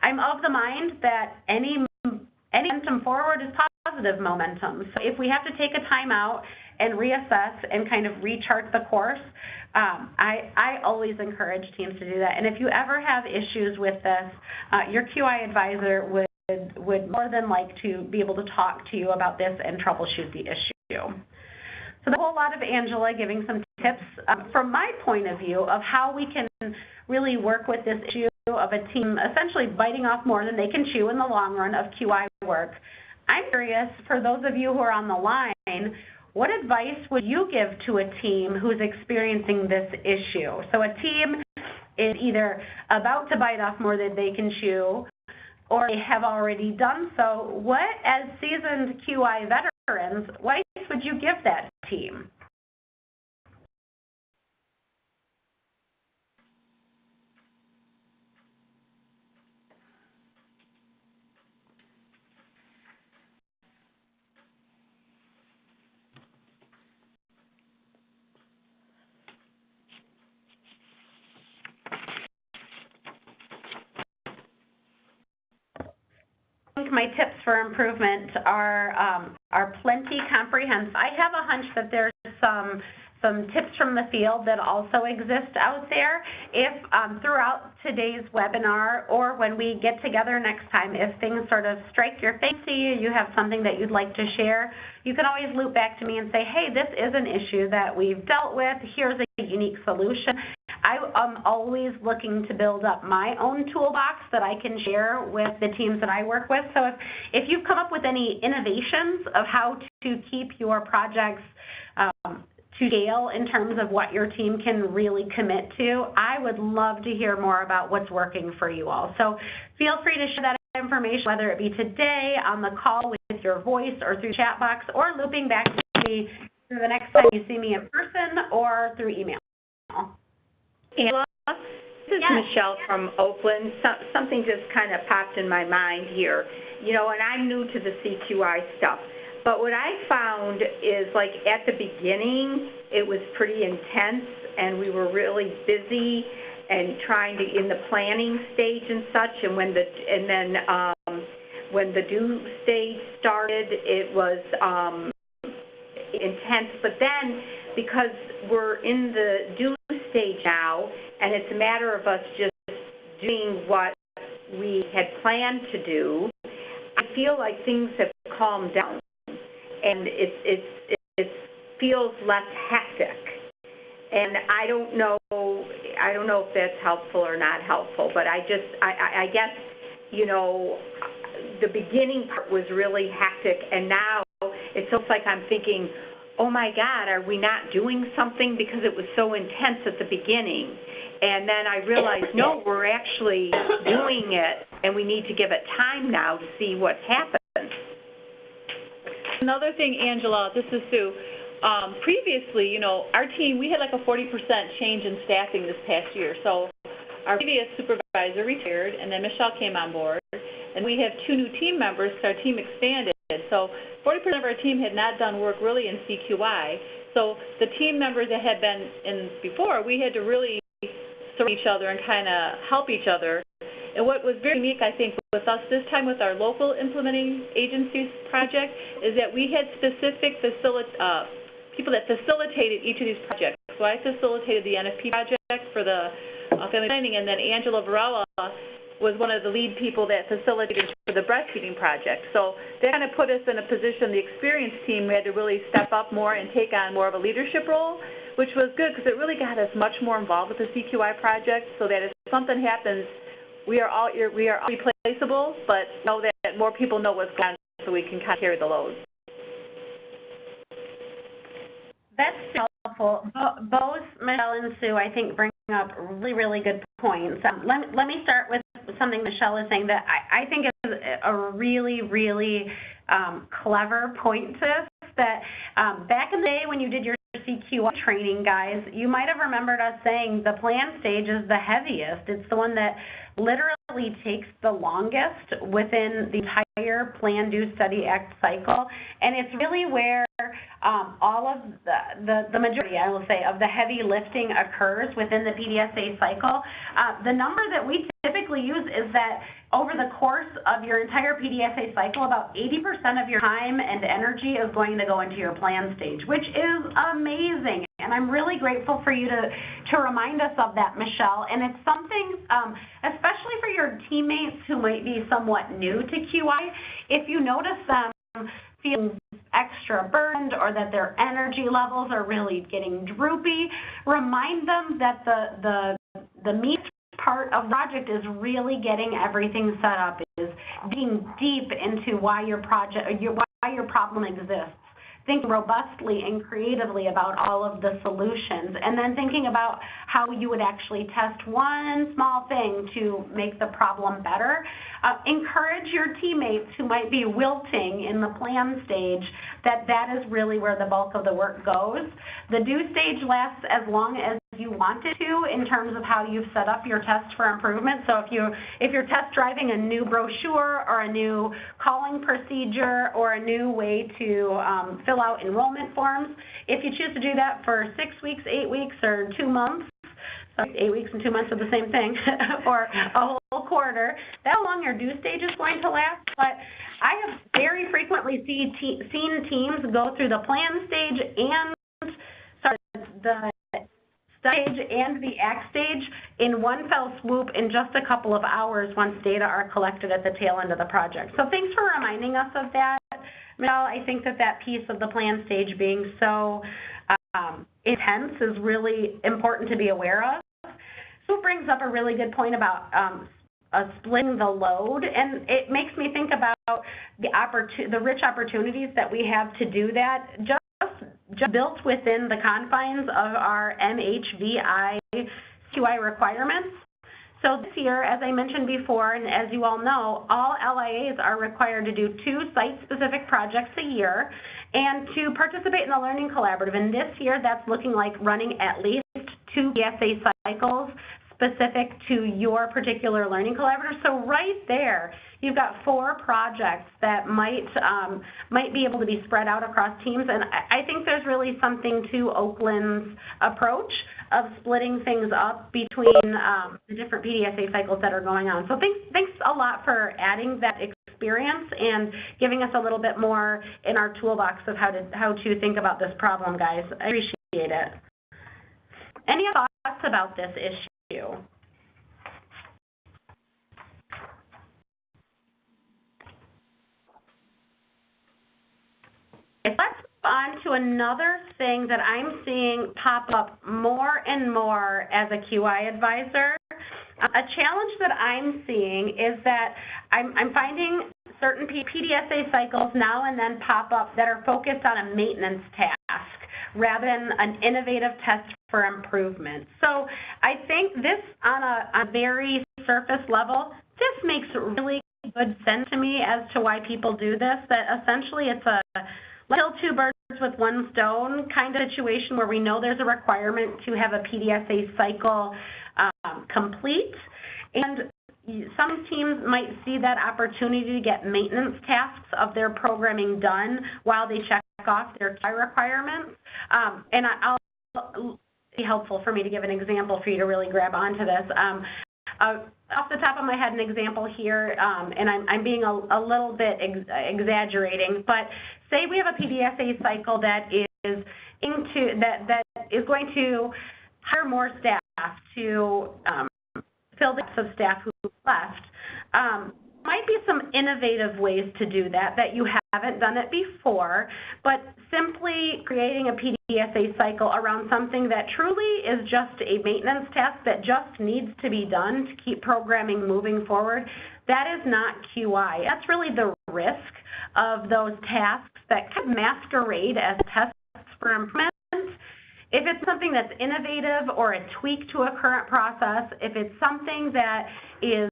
I'm of the mind that any momentum forward is positive momentum. So if we have to take a time out and reassess and kind of rechart the course, I always encourage teams to do that. And if you ever have issues with this, your QI advisor would more than like to be able to talk to you about this and troubleshoot the issue. So the whole lot of Angela giving some tips from my point of view of how we can really work with this issue of a team essentially biting off more than they can chew in the long run of QI work. I'm curious, for those of you who are on the line, what advice would you give to a team who's experiencing this issue? So a team is either about to bite off more than they can chew, or they have already done so. What, as seasoned QI veterans, what advice would you give that team? My tips for improvement are plenty comprehensive. I have a hunch that there's some tips from the field that also exist out there. If throughout today's webinar, or when we get together next time, if things sort of strike your fancy, you have something that you'd like to share, you can always loop back to me and say, hey, this is an issue that we've dealt with. Here's a unique solution. I'm always looking to build up my own toolbox that I can share with the teams that I work with. So if you've come up with any innovations of how to keep your projects to scale in terms of what your team can really commit to, I would love to hear more about what's working for you all. So feel free to share that information, whether it be today on the call with your voice or through chat box, or looping back to me through the next time you see me in person or through email. Angela, this is Michelle from Oakland. Something just kind of popped in my mind here. You know, and I'm new to the CQI stuff, but what I found is, like, at the beginning, it was pretty intense, and we were really busy and trying to, in the planning stage and such, and when the due stage started, it was intense. But then, because we're in the due stage now, and it's a matter of us just doing what we had planned to do, I feel like things have calmed down, and it feels less hectic. And I don't know if that's helpful or not helpful, but I guess, you know, the beginning part was really hectic, and now it's almost like I'm thinking, oh my God, are we not doing something, because it was so intense at the beginning? And then I realized, no, we're actually doing it, and we need to give it time now to see what happens. Another thing, Angela, this is Sue. Previously, you know, our team, we had like a 40% change in staffing this past year. So our previous supervisor retired, and then Michelle came on board, and we have 2 new team members, so our team expanded. So 40% of our team had not done work really in CQI. So the team members that had been in before, we had to really support each other and kind of help each other. And what was very unique, I think, with us this time with our local implementing agencies project is that we had specific people that facilitated each of these projects. So I facilitated the NFP project for the family planning, and then Angela Varela was one of the lead people that facilitated for the breastfeeding project. So that kind of put us in a position, the experienced team, we had to really step up more and take on more of a leadership role, which was good because it really got us much more involved with the CQI project, so that if something happens, we are all replaceable, but know that more people know what's going on so we can kind of carry the load. That's helpful. Both Michelle and Sue, I think, bring up really, really good points. Let me start with something Michelle is saying that I think is a really, really clever point to this, that back in the day when you did your CQI training, guys, you might have remembered us saying the plan stage is the heaviest. It's the one that literally takes the longest within the entire Plan, Do, Study, Act cycle, and it's really where all of the majority, I will say, of the heavy lifting occurs within the PDSA cycle. The number that we typically use is that over the course of your entire PDSA cycle, about 80% of your time and energy is going to go into your plan stage, which is amazing. And I'm really grateful for you to remind us of that, Michelle. And it's something, especially for your teammates who might be somewhat new to QI, if you notice them feeling extra burdened or that their energy levels are really getting droopy, remind them that the meat part of the project is really getting everything set up, is digging deep into why your problem exists, thinking robustly and creatively about all of the solutions, and then thinking about how you would actually test one small thing to make the problem better. Encourage your teammates who might be wilting in the plan stage that is really where the bulk of the work goes. The do stage lasts as long as you want it to in terms of how you've set up your test for improvement. So if you're test driving a new brochure or a new calling procedure or a new way to fill out enrollment forms, if you choose to do that for 6 weeks, 8 weeks, or 2 months, 8 weeks and 2 months are the same thing, or a whole quarter, that's how long your do stage is going to last. But I have very frequently seen teams go through the plan stage and the stage and the act stage in one fell swoop in just a couple of hours once data are collected at the tail end of the project. So thanks for reminding us of that, Michelle. I think that piece of the plan stage being so intense is really important to be aware of. Sue brings up a really good point about splitting the load, and it makes me think about the rich opportunities that we have to do that just built within the confines of our MHVI CQI requirements. So this year, as I mentioned before, and as you all know, all LIAs are required to do 2 site-specific projects a year and to participate in the Learning Collaborative. And this year, that's looking like running at least 2 PSA cycles specific to your particular Learning Collaborative. So right there, you've got 4 projects that might be able to be spread out across teams. And I think there's really something to Oakland's approach of splitting things up between the different PDSA cycles that are going on. So thanks a lot for adding that experience and giving us a little bit more in our toolbox of how to think about this problem, guys. I appreciate it. Any thoughts about this issue? Let's move on to another thing that I'm seeing pop up more and more as a QI advisor. A challenge that I'm seeing is that I'm finding certain PDSA cycles now and then pop up that are focused on a maintenance task rather than an innovative test for improvement. So I think this, on a very surface level, this makes really good sense to me as to why people do this, that essentially it's a kill 2 birds with 1 stone kind of situation where we know there's a requirement to have a PDSA cycle complete, and some teams might see that opportunity to get maintenance tasks of their programming done while they check off their QI requirements. And I'll be helpful for me to give an example for you to really grab onto this. Off the top of my head, an example here, and I'm being a little bit exaggerating, but say we have a PDSA cycle that is going to hire more staff to fill the gaps of staff who left. might be some innovative ways to do that you haven't done it before, but simply creating a PDSA cycle around something that truly is just a maintenance task that just needs to be done to keep programming moving forward, that is not QI. That's really the risk of those tasks that kind of masquerade as tests for improvement. If it's something that's innovative or a tweak to a current process, if it's something that is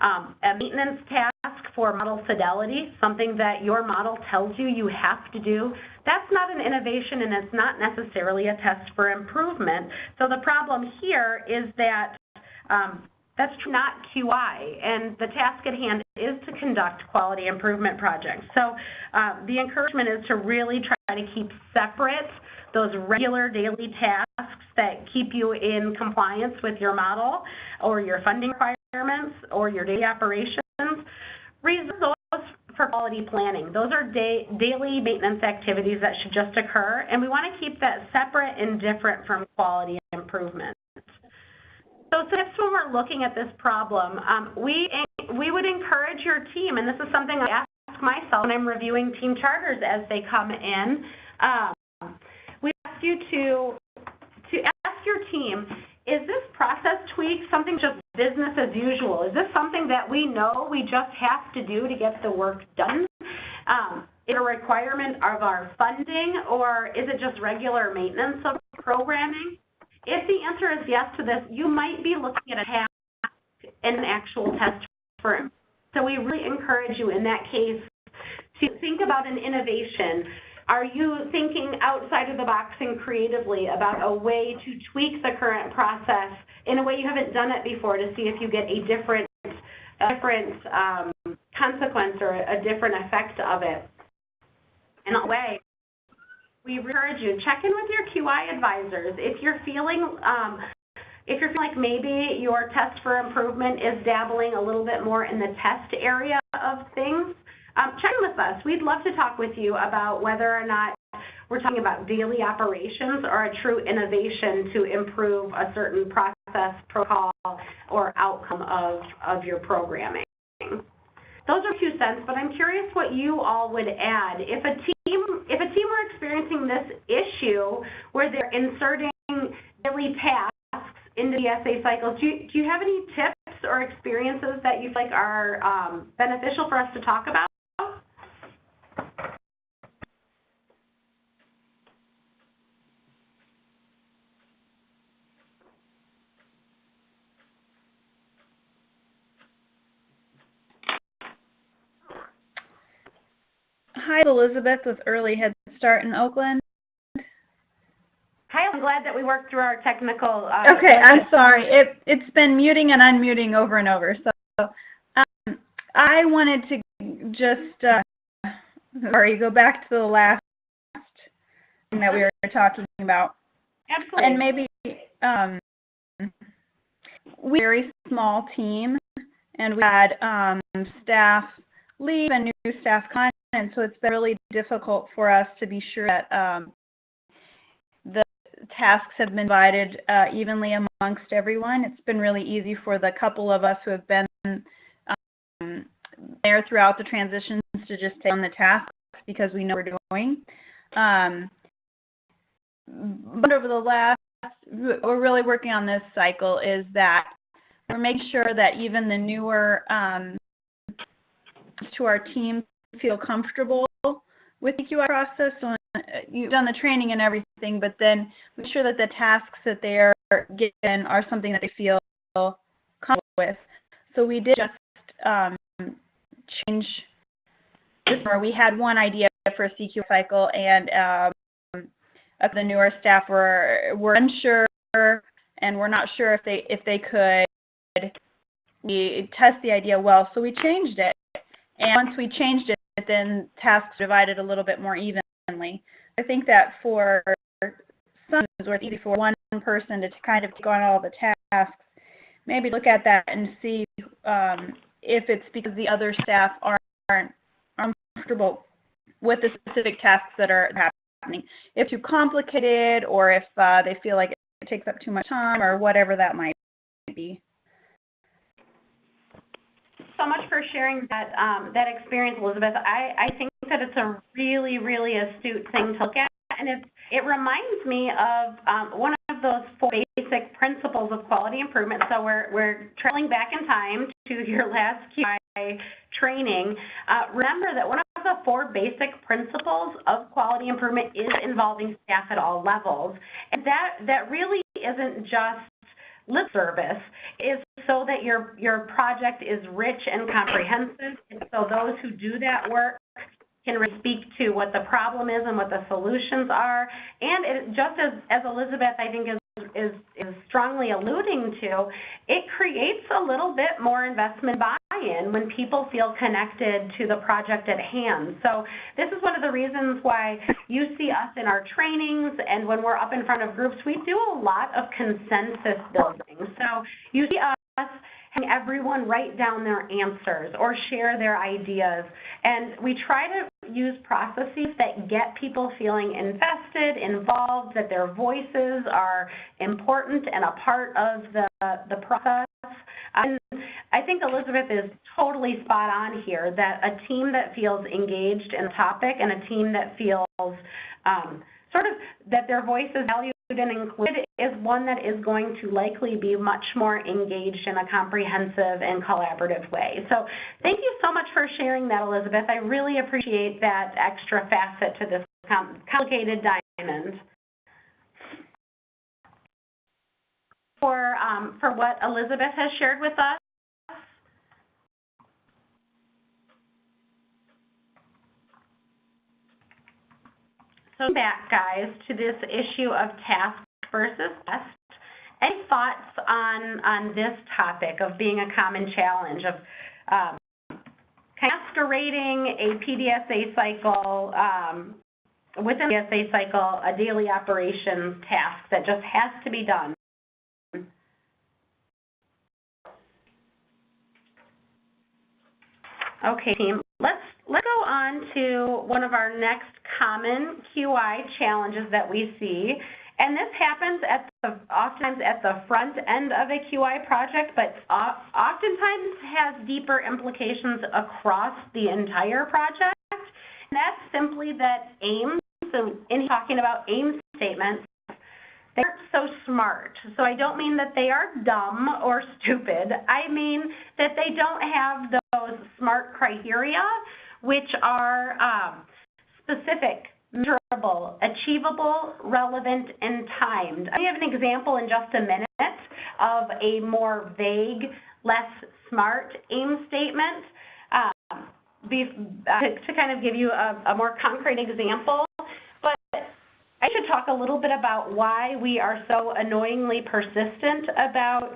a maintenance task for model fidelity, something that your model tells you you have to do, that's not an innovation and it's not necessarily a test for improvement. So the problem here is that that's not QI, and the task at hand is to conduct quality improvement projects. So the encouragement is to really try to keep separate those regular daily tasks that keep you in compliance with your model or your funding requirements or your daily operations. Reserve those for quality planning. Those are daily maintenance activities that should just occur, and we want to keep that separate and different from quality improvement. So tips when we're looking at this problem, we would encourage your team, and this is something I ask myself when I'm reviewing team charters as they come in. We ask you to ask your team, is this process tweak something just business as usual? Is this something that we know we just have to do to get the work done? Is it a requirement of our funding, or is it just regular maintenance of programming? If the answer is yes to this, you might be looking at a task and an actual test for it. So we really encourage you in that case to think about an innovation. Are you thinking outside of the box and creatively about a way to tweak the current process in a way you haven't done it before to see if you get a different consequence or a different effect of it? In a way, we encourage you, check in with your QI advisors. If you're feeling like maybe your test for improvement is dabbling a little bit more in the test area of things, check in with us. We'd love to talk with you about whether or not we're talking about daily operations or a true innovation to improve a certain process, protocol, or outcome of your programming. Those are 2 cents, but I'm curious what you all would add. If a team were experiencing this issue where they're inserting daily tasks into the essay cycles, do you have any tips or experiences that you feel like are beneficial for us to talk about? Hi, Elizabeth with Early Head Start in Oakland. Hi, I'm glad that we worked through our technical... Okay, I'm sorry. It's been muting and unmuting over and over. So I wanted to just, go back to the last thing that we were talking about. Absolutely. And maybe we're a very small team, and we had staff leave and new staff come in. And so it's been really difficult for us to be sure that the tasks have been divided evenly amongst everyone. It's been really easy for the couple of us who have been there throughout the transitions to just take on the tasks because we know what we're doing. But over the what we're really working on this cycle is that we're making sure that even the newer to our team feel comfortable with the QI process. So you've done the training and everything, but then make sure that the tasks that they are given are something that they feel comfortable with. So we did just change this, or we had one idea for a CQI cycle, and the newer staff were unsure, and we're not sure if they could test the idea well. So we changed it, and once we changed it, then tasks divided a little bit more evenly. I think that for some, where it's easy for one person to kind of take on all the tasks, maybe look at that and see if it's because the other staff aren't comfortable with the specific tasks that are happening. If it's too complicated, or if they feel like it takes up too much time, or whatever that might be. so much for sharing that, that experience, Elizabeth. I think that it's a really, really astute thing to look at, and it reminds me of one of those 4 basic principles of quality improvement. So we're traveling back in time to your last QI training. Remember that one of the 4 basic principles of quality improvement is involving staff at all levels, and that really isn't just lip service. It's so that your project is rich and comprehensive, and so those who do that work can really speak to what the problem is and what the solutions are. And it, just as Elizabeth, I think, is strongly alluding to, it creates a little bit more investment buy-in when people feel connected to the project at hand. So this is one of the reasons why you see us in our trainings, and when we're up in front of groups, we do a lot of consensus building. So you see us having everyone write down their answers or share their ideas, and we try to use processes that get people feeling invested, involved, that their voices are important and a part of the process. And I think Elizabeth is totally spot on here, that a team that feels engaged in the topic and a team that feels sort of that their voice is valued and included is one that is going to likely be much more engaged in a comprehensive and collaborative way. So thank you so much for sharing that, Elizabeth. I really appreciate that extra facet to this complicated diamond. For what Elizabeth has shared with us, so back, guys, to this issue of task versus test. Any thoughts on this topic of being a common challenge, of masquerading a PDSA cycle, within the PDSA cycle, a daily operations task that just has to be done? Okay, team, let's go on to one of our next common QI challenges that we see, and this happens oftentimes at the front end of a QI project, but oftentimes has deeper implications across the entire project. And that's simply that aims, so in talking about aim statements, they aren't so smart. So I don't mean that they are dumb or stupid. I mean that they don't have those SMART criteria, which are specific, measurable, achievable, relevant, and timed. I have an example in just a minute of a more vague, less smart aim statement to kind of give you a more concrete example. But I should talk a little bit about why we are so annoyingly persistent about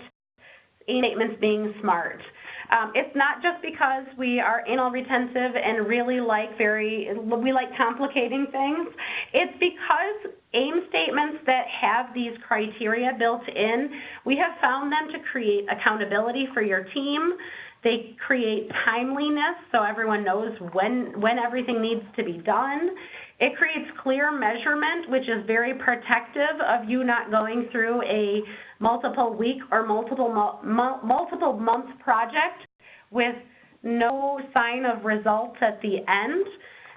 aim statements being SMART. It's not just because we are anal retentive and really we like complicating things. It's because aim statements that have these criteria built in, we have found them to create accountability for your team. They create timeliness, so everyone knows when everything needs to be done. It creates clear measurement, which is very protective of you not going through a multiple week or multiple month project with no sign of results at the end.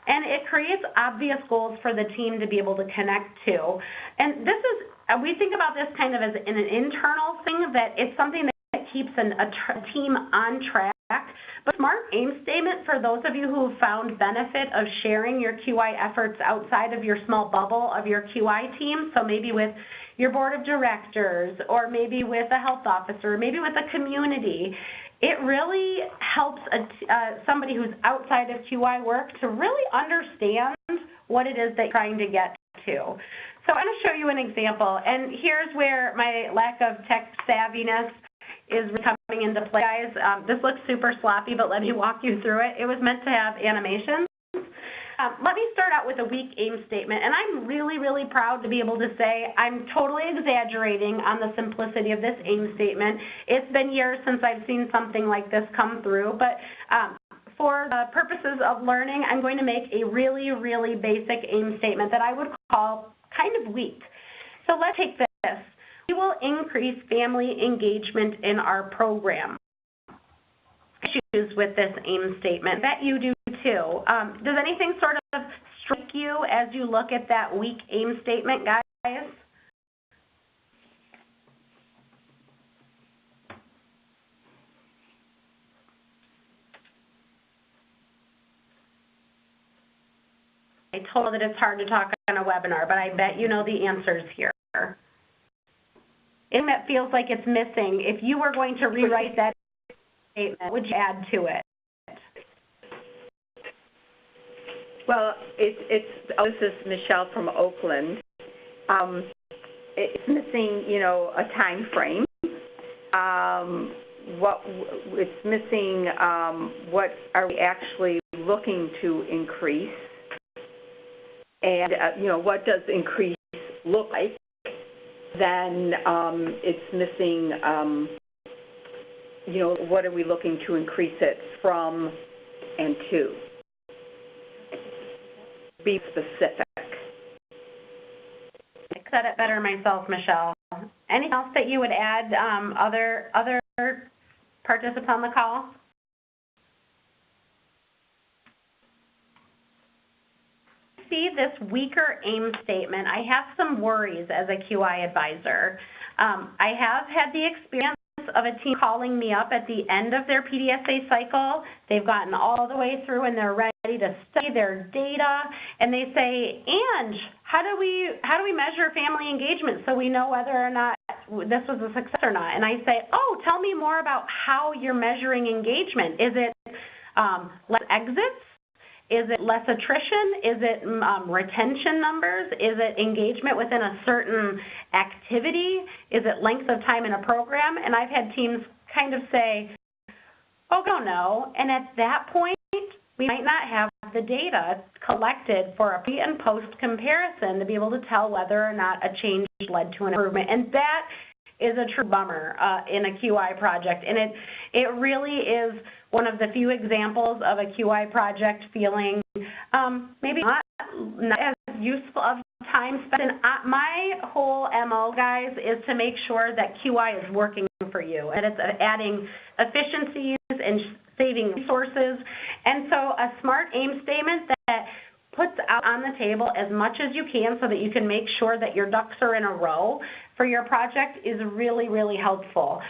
And it creates obvious goals for the team to be able to connect to. And this is, we think about this kind of as an internal thing, that it's something that keeps a team on track. But SMART aim statement, for those of you who have found benefit of sharing your QI efforts outside of your small bubble of your QI team, so maybe with your board of directors, or maybe with a health officer, maybe with a community, it really helps somebody who's outside of QI work to really understand what it is that you're trying to get to. So I'm going to show you an example, and here's where my lack of tech savviness is coming into play, guys. This looks super sloppy, but let me walk you through it. It was meant to have animations. Let me start out with a weak aim statement, and I'm really, really proud to be able to say I'm totally exaggerating on the simplicity of this aim statement. It's been years since I've seen something like this come through, but for the purposes of learning, I'm going to make a really, really basic aim statement that I would call kind of weak. So let's take this. We will increase family engagement in our program. issues with this AIM statement. I bet you do too. Does anything sort of strike you as you look at that weak AIM statement, guys? I told that it's hard to talk on a webinar, but I bet you know the answers here. Anything that feels like it's missing, if you were going to rewrite that statement, what would you add to it? Well, this is Michelle from Oakland. It's missing, a time frame. It's missing, what are we actually looking to increase? And, what does increase look like? Then it's missing, what are we looking to increase it from and to? Be specific. I said it better myself, Michelle. Anything else that you would add, other participants on the call? See this weaker AIM statement, I have some worries as a QI advisor. I have had the experience of a team calling me up at the end of their PDSA cycle. They've gotten all the way through and they're ready to study their data, and they say, Ange, how do we measure family engagement so we know whether or not this was a success or not? And I say, oh, tell me more about how you're measuring engagement. Is it less exits? Is it less attrition? Is it retention numbers? Is it engagement within a certain activity? Is it length of time in a program? And I've had teams kind of say, oh, I don't know. And at that point, we might not have the data collected for a pre and post comparison to be able to tell whether or not a change led to an improvement. And that is a true bummer in a QI project. And it really is one of the few examples of a QI project feeling maybe not as useful of time spent. And my whole MO, guys, is to make sure that QI is working for you, and it's adding efficiencies and saving resources. And so a SMART AIM statement that puts out on the table as much as you can so that you can make sure that your ducks are in a row for your project is really, really helpful.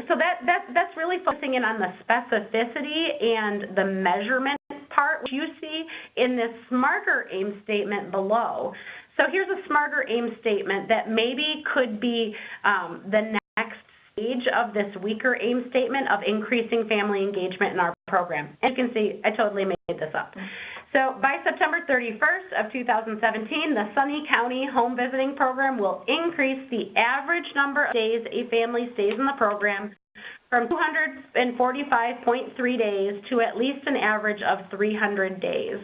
So that's really focusing in on the specificity and the measurement part, which you see in this smarter AIM statement below. So here's a smarter AIM statement that maybe could be the next stage of this weaker AIM statement of increasing family engagement in our program. And you can see I totally made this up. So by September 31st of 2017, the Sunny County Home Visiting Program will increase the average number of days a family stays in the program from 245.3 days to at least an average of 300 days.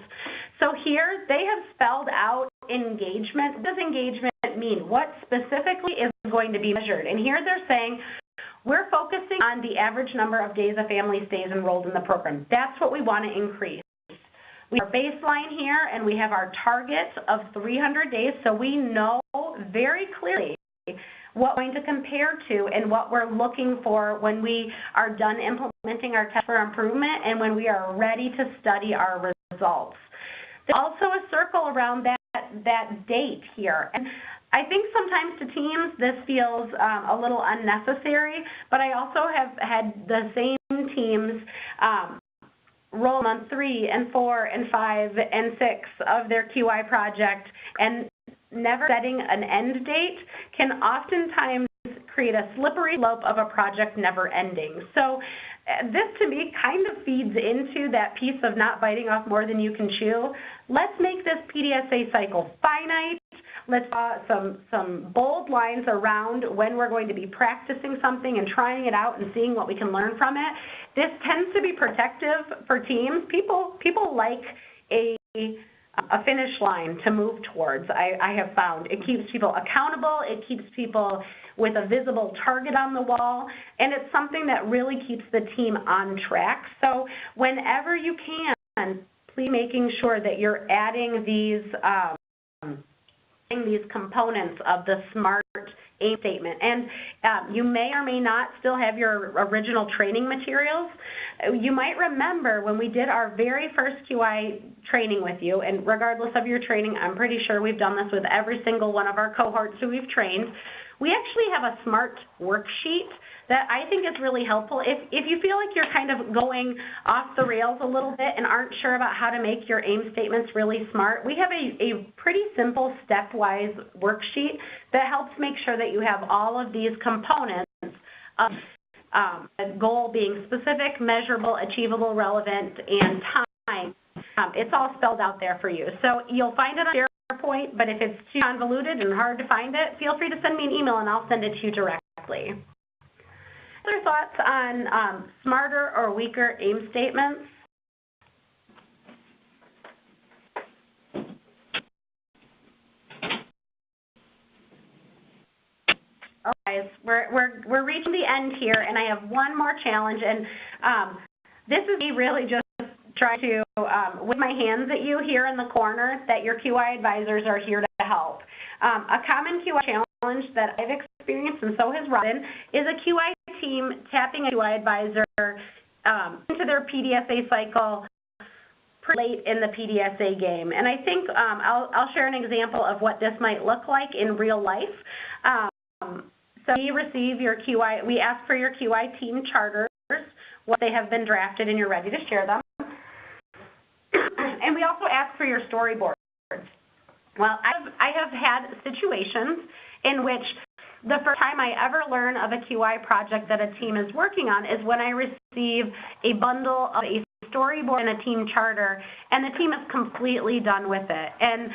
So here they have spelled out engagement. What does engagement mean? What specifically is going to be measured? And here they're saying we're focusing on the average number of days a family stays enrolled in the program. That's what we want to increase. We have our baseline here, and we have our target of 300 days, so we know very clearly what we're going to compare to and what we're looking for when we are done implementing our test for improvement and when we are ready to study our results. There's also a circle around that date here. And I think sometimes to teams this feels a little unnecessary, but I also have had the same teams roll month 3 and 4 and 5 and 6 of their QI project, and never setting an end date can oftentimes create a slippery slope of a project never ending. So this to me kind of feeds into that piece of not biting off more than you can chew. Let's make this PDSA cycle finite. Let's draw some bold lines around when we're going to be practicing something and trying it out and seeing what we can learn from it. This tends to be protective for teams. People like a finish line to move towards, I have found. It keeps people accountable. It keeps people with a visible target on the wall, and it's something that really keeps the team on track. So whenever you can, please making sure that you're adding these components of the SMART aim statement. And you may or may not still have your original training materials. You might remember when we did our very first QI training with you, and regardless of your training, I'm pretty sure we've done this with every single one of our cohorts who we've trained. We actually have a SMART worksheet that I think is really helpful. If you feel like you're kind of going off the rails a little bit and aren't sure about how to make your aim statements really smart, we have a pretty simple stepwise worksheet that helps make sure that you have all of these components of a goal being specific, measurable, achievable, relevant, and time. It's all spelled out there for you. So you'll find it on SharePoint, but if it's too convoluted and hard to find it, feel free to send me an email and I'll send it to you directly. Other thoughts on smarter or weaker aim statements? Okay, guys, we're reaching the end here, and I have one more challenge, and this is me really just trying to with my hands at you here in the corner that your QI advisors are here to help. A common QI challenge that I've experienced, and so has Robin, is a QI team tapping a QI advisor into their PDSA cycle pretty late in the PDSA game. And I think I'll share an example of what this might look like in real life. So we receive your QI, we ask for your QI team charters, once they have been drafted and you're ready to share them. And we also ask for your storyboards. Well, I have had situations in which the first time I ever learn of a QI project that a team is working on is when I receive a bundle of a storyboard and a team charter, and the team is completely done with it. And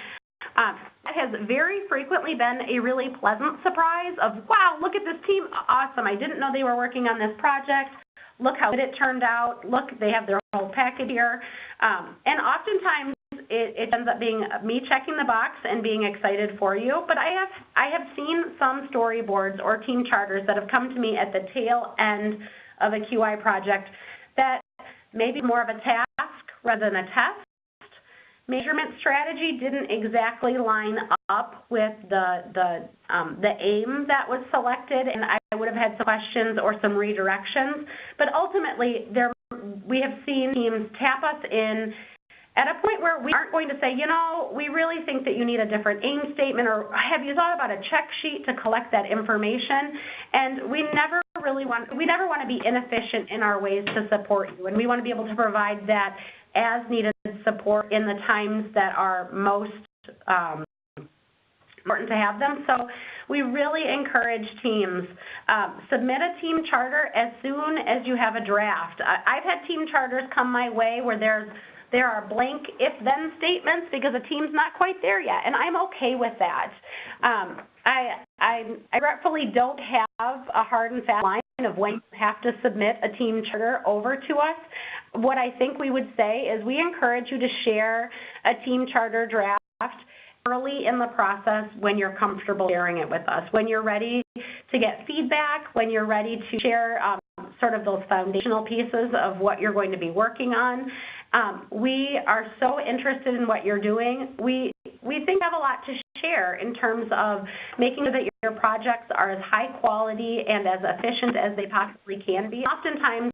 that has very frequently been a really pleasant surprise of, wow, look at this team, awesome, I didn't know they were working on this project. Look how good it turned out. Look, they have their whole package here. And oftentimes it ends up being me checking the box and being excited for you. But I have seen some storyboards or team charters that have come to me at the tail end of a QI project that maybe more of a task rather than a test. Measurement strategy didn't exactly line up with the aim that was selected, and I would have had some questions or some redirections. But ultimately, we have seen teams tap us in at a point where we aren't going to say, you know, we really think that you need a different aim statement, or have you thought about a check sheet to collect that information? And we never want to be inefficient in our ways to support you, and we want to be able to provide that as needed support in the times that are most important to have them. So we really encourage teams, submit a team charter as soon as you have a draft. I've had team charters come my way where there are blank if-then statements because the team's not quite there yet, and I'm okay with that. I regretfully don't have a hard and fast line of when you have to submit a team charter over to us. What I think we would say is we encourage you to share a team charter draft early in the process when you're comfortable sharing it with us, when you're ready to get feedback, when you're ready to share sort of those foundational pieces of what you're going to be working on. We are so interested in what you're doing. We think you have a lot to share in terms of making sure that your projects are as high quality and as efficient as they possibly can be. Oftentimes,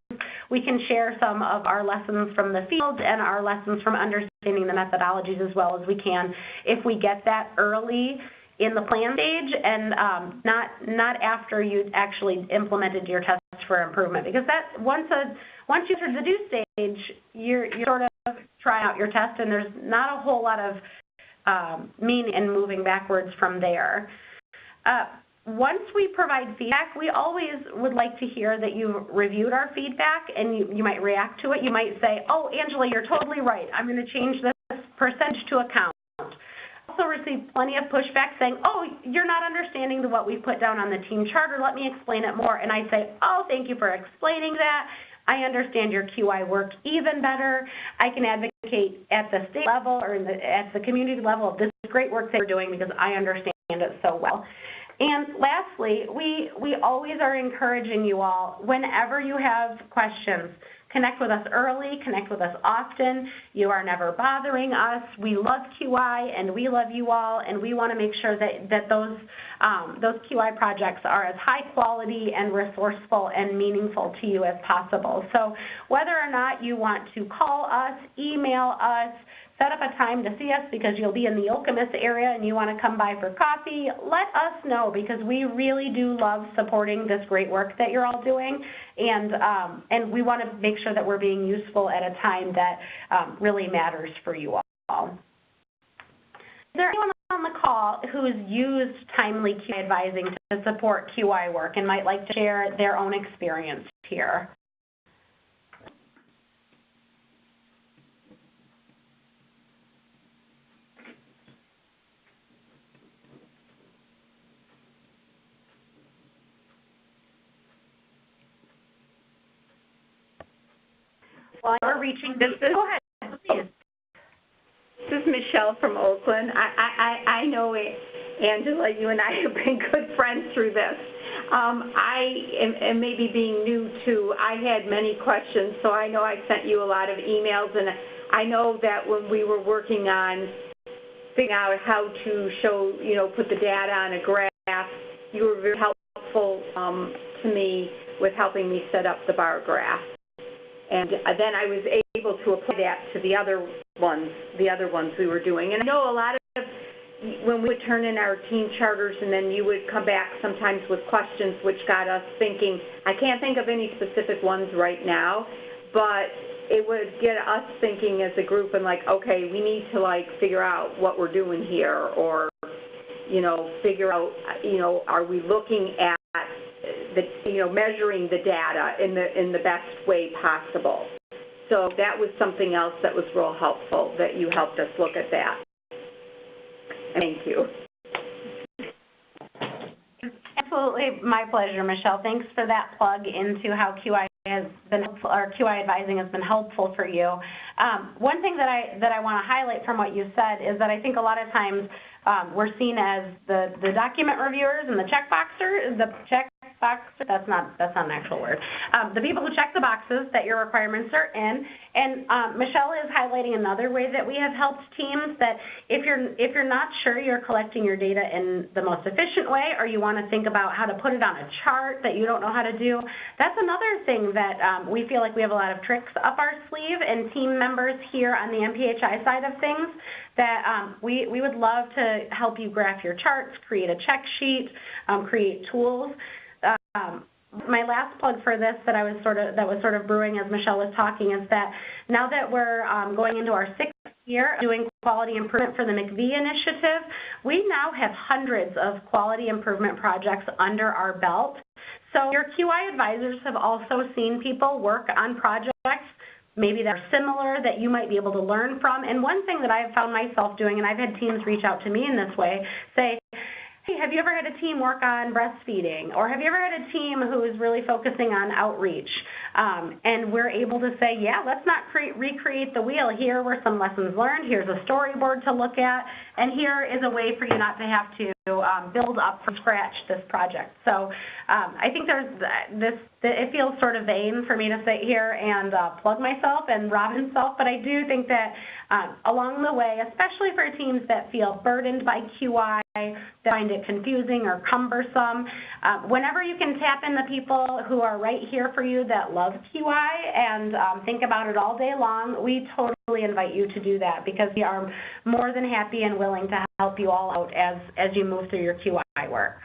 we can share some of our lessons from the field and our lessons from understanding the methodologies as well as we can if we get that early in the plan stage and not after you actually implemented your tests for improvement, because that once you enter the do stage, you're sort of trying out your test, and there's not a whole lot of meaning in moving backwards from there. Once we provide feedback, we always would like to hear that you've reviewed our feedback, and you might react to it. You might say, oh, Angela, you're totally right. I'm going to change this percentage to account. Also received plenty of pushback saying, oh, you're not understanding what we put down on the team charter. Let me explain it more. And I say, oh, thank you for explaining that. I understand your QI work even better. I can advocate at the state level or at the community level of this great work that you're doing because I understand it so well. And lastly, we always are encouraging you all, whenever you have questions, Connect with us early, connect with us often. You are never bothering us. We love QI and we love you all, and we want to make sure that those QI projects are as high quality and resourceful and meaningful to you as possible. So whether or not you want to call us, email us, set up a time to see us because you'll be in the Okemos area and you want to come by for coffee, let us know, because we really do love supporting this great work that you're all doing, and we want to make sure that we're being useful at a time that really matters for you all. Is there anyone on the call who's used timely QI advising to support QI work and might like to share their own experience here? Well, we're reaching this. Go ahead, please. This is Michelle from Oakland. I know it, Angela, you and I have been good friends through this. And maybe being new too, I had many questions, so I know I sent you a lot of emails, and I know that when we were working on figuring out how to show, put the data on a graph, you were very helpful to me with helping me set up the bar graph. And then I was able to apply that to the other ones we were doing. And I know a lot of, when we would turn in our team charters and then you would come back sometimes with questions, which got us thinking. I can't think of any specific ones right now, but it would get us thinking as a group and like, okay, we need to figure out what we're doing here, or, figure out, are we looking at measuring the data in the best way possible. So that was something else that was real helpful, that you helped us look at that. Thank you. Absolutely, my pleasure, Michelle. Thanks for that plug into how QI has been helpful, or QI advising has been helpful for you. One thing that I want to highlight from what you said is that I think a lot of times we're seen as the document reviewers and the that's not an actual word. The people who check the boxes that your requirements are in, and Michelle is highlighting another way that we have helped teams, that if you're not sure you're collecting your data in the most efficient way, or you want to think about how to put it on a chart that you don't know how to do, that's another thing that we feel like we have a lot of tricks up our sleeve, and team members here on the MPHI side of things that we would love to help you graph your charts, create a check sheet, create tools. My last plug for this that was sort of brewing as Michelle was talking is that now that we're going into our 6th year doing quality improvement for the McVie initiative, we now have hundreds of quality improvement projects under our belt. So your QI advisors have also seen people work on projects maybe that are similar that you might be able to learn from. And one thing that I have found myself doing, and I've had teams reach out to me in this way, say, hey, have you ever had a team work on breastfeeding? Or have you ever had a team who is really focusing on outreach? And we're able to say, yeah, let's not recreate the wheel. Here were some lessons learned. Here's a storyboard to look at. And here is a way for you not to have to build up from scratch this project. So I think it feels sort of vain for me to sit here and plug myself and rob himself, but I do think that along the way, especially for teams that feel burdened by QI, that find it confusing or cumbersome, whenever you can tap in the people who are right here for you that love QI and think about it all day long, we totally invite you to do that, because we are more than happy and willing to help you all out as you move through your QI work.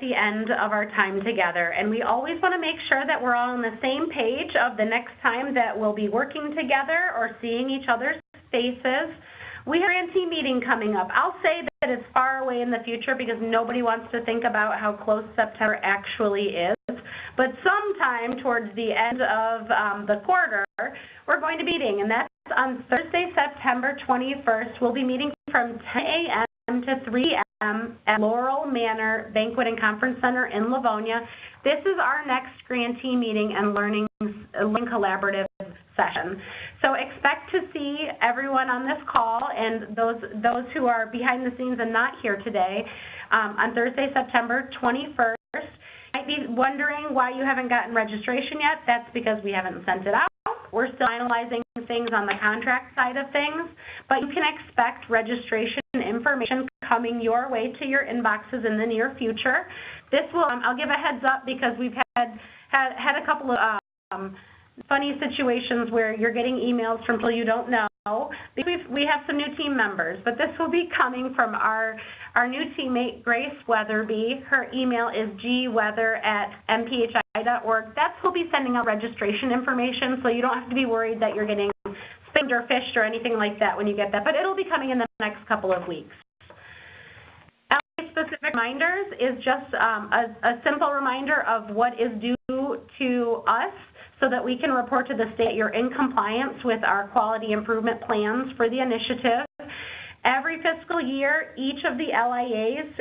The end of our time together, and we always want to make sure that we're all on the same page of the next time that we'll be working together or seeing each other's faces. We have a grantee meeting coming up. I'll say that it's far away in the future because nobody wants to think about how close September actually is, but sometime towards the end of the quarter, we're going to be meeting, and that's on Thursday, September 21st. We'll be meeting from 10 a.m. to 3 p.m. at Laurel Manor Banquet and Conference Center in Livonia. This is our next grantee meeting and learning collaborative session. So expect to see everyone on this call and those who are behind the scenes and not here today on Thursday, September 21st. wondering why you haven't gotten registration yet, that's because we haven't sent it out. We're still finalizing things on the contract side of things, but you can expect registration information coming your way to your inboxes in the near future. This will, I'll give a heads up because we've had a couple of funny situations where you're getting emails from people you don't know. We have some new team members, but this will be coming from our new teammate, Grace Weatherby. Her email is gweather@mphi.org. That's who'll be sending out registration information, so you don't have to be worried that you're getting spammed or phished or anything like that when you get that, but it'll be coming in the next couple of weeks. Specific reminders is just a simple reminder of what is due to us so that we can report to the state you're in compliance with our quality improvement plans for the initiative. Every fiscal year, each of the LIAs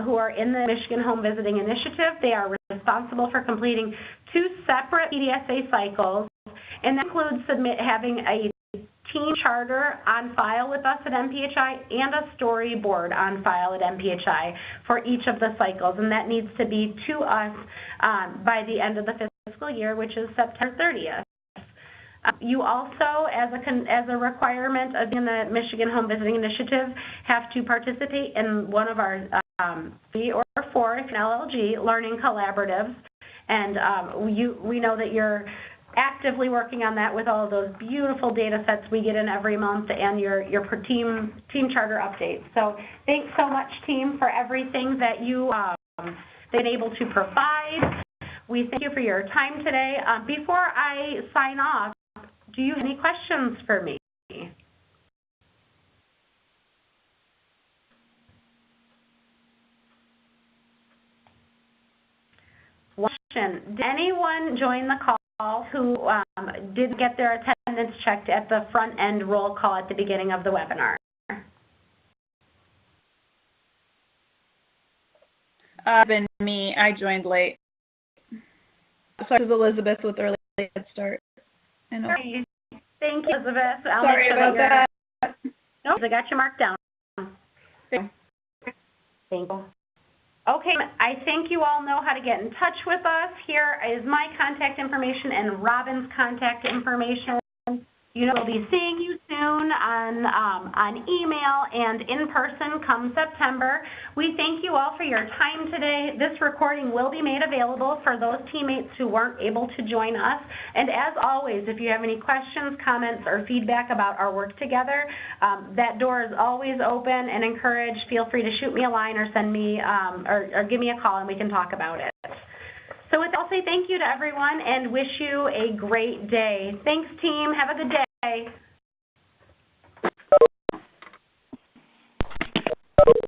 who are in the Michigan Home Visiting Initiative, they are responsible for completing 2 separate PDSA cycles, and that includes having a team charter on file with us at MPHI and a storyboard on file at MPHI for each of the cycles, and that needs to be to us by the end of the fiscal year, which is September 30th. You also, as a requirement of being the Michigan Home Visiting Initiative, have to participate in one of our 3 or 4 LLG learning collaboratives, and we know that you're actively working on that with all of those beautiful data sets we get in every month and your team charter updates. So thanks so much, team, for everything that you been able to provide. We thank you for your time today. Before I sign off, do you have any questions for me? Question: did anyone join the call who didn't get their attendance checked at the front end roll call at the beginning of the webinar? Been me. I joined late. So this is Elizabeth with Early Head Start. Thank you, Elizabeth. Sorry about that. No, I got you marked down. Thank you. Okay, I think you all know how to get in touch with us. Here is my contact information and Robin's contact information. You know, we'll be seeing you soon on email and in person come September. We thank you all for your time today. This recording will be made available for those teammates who weren't able to join us. And as always, if you have any questions, comments, or feedback about our work together, that door is always open and encouraged. Feel free to shoot me a line or send me or give me a call and we can talk about it. So with that, I'll say thank you to everyone and wish you a great day. Thanks, team. Have a good day.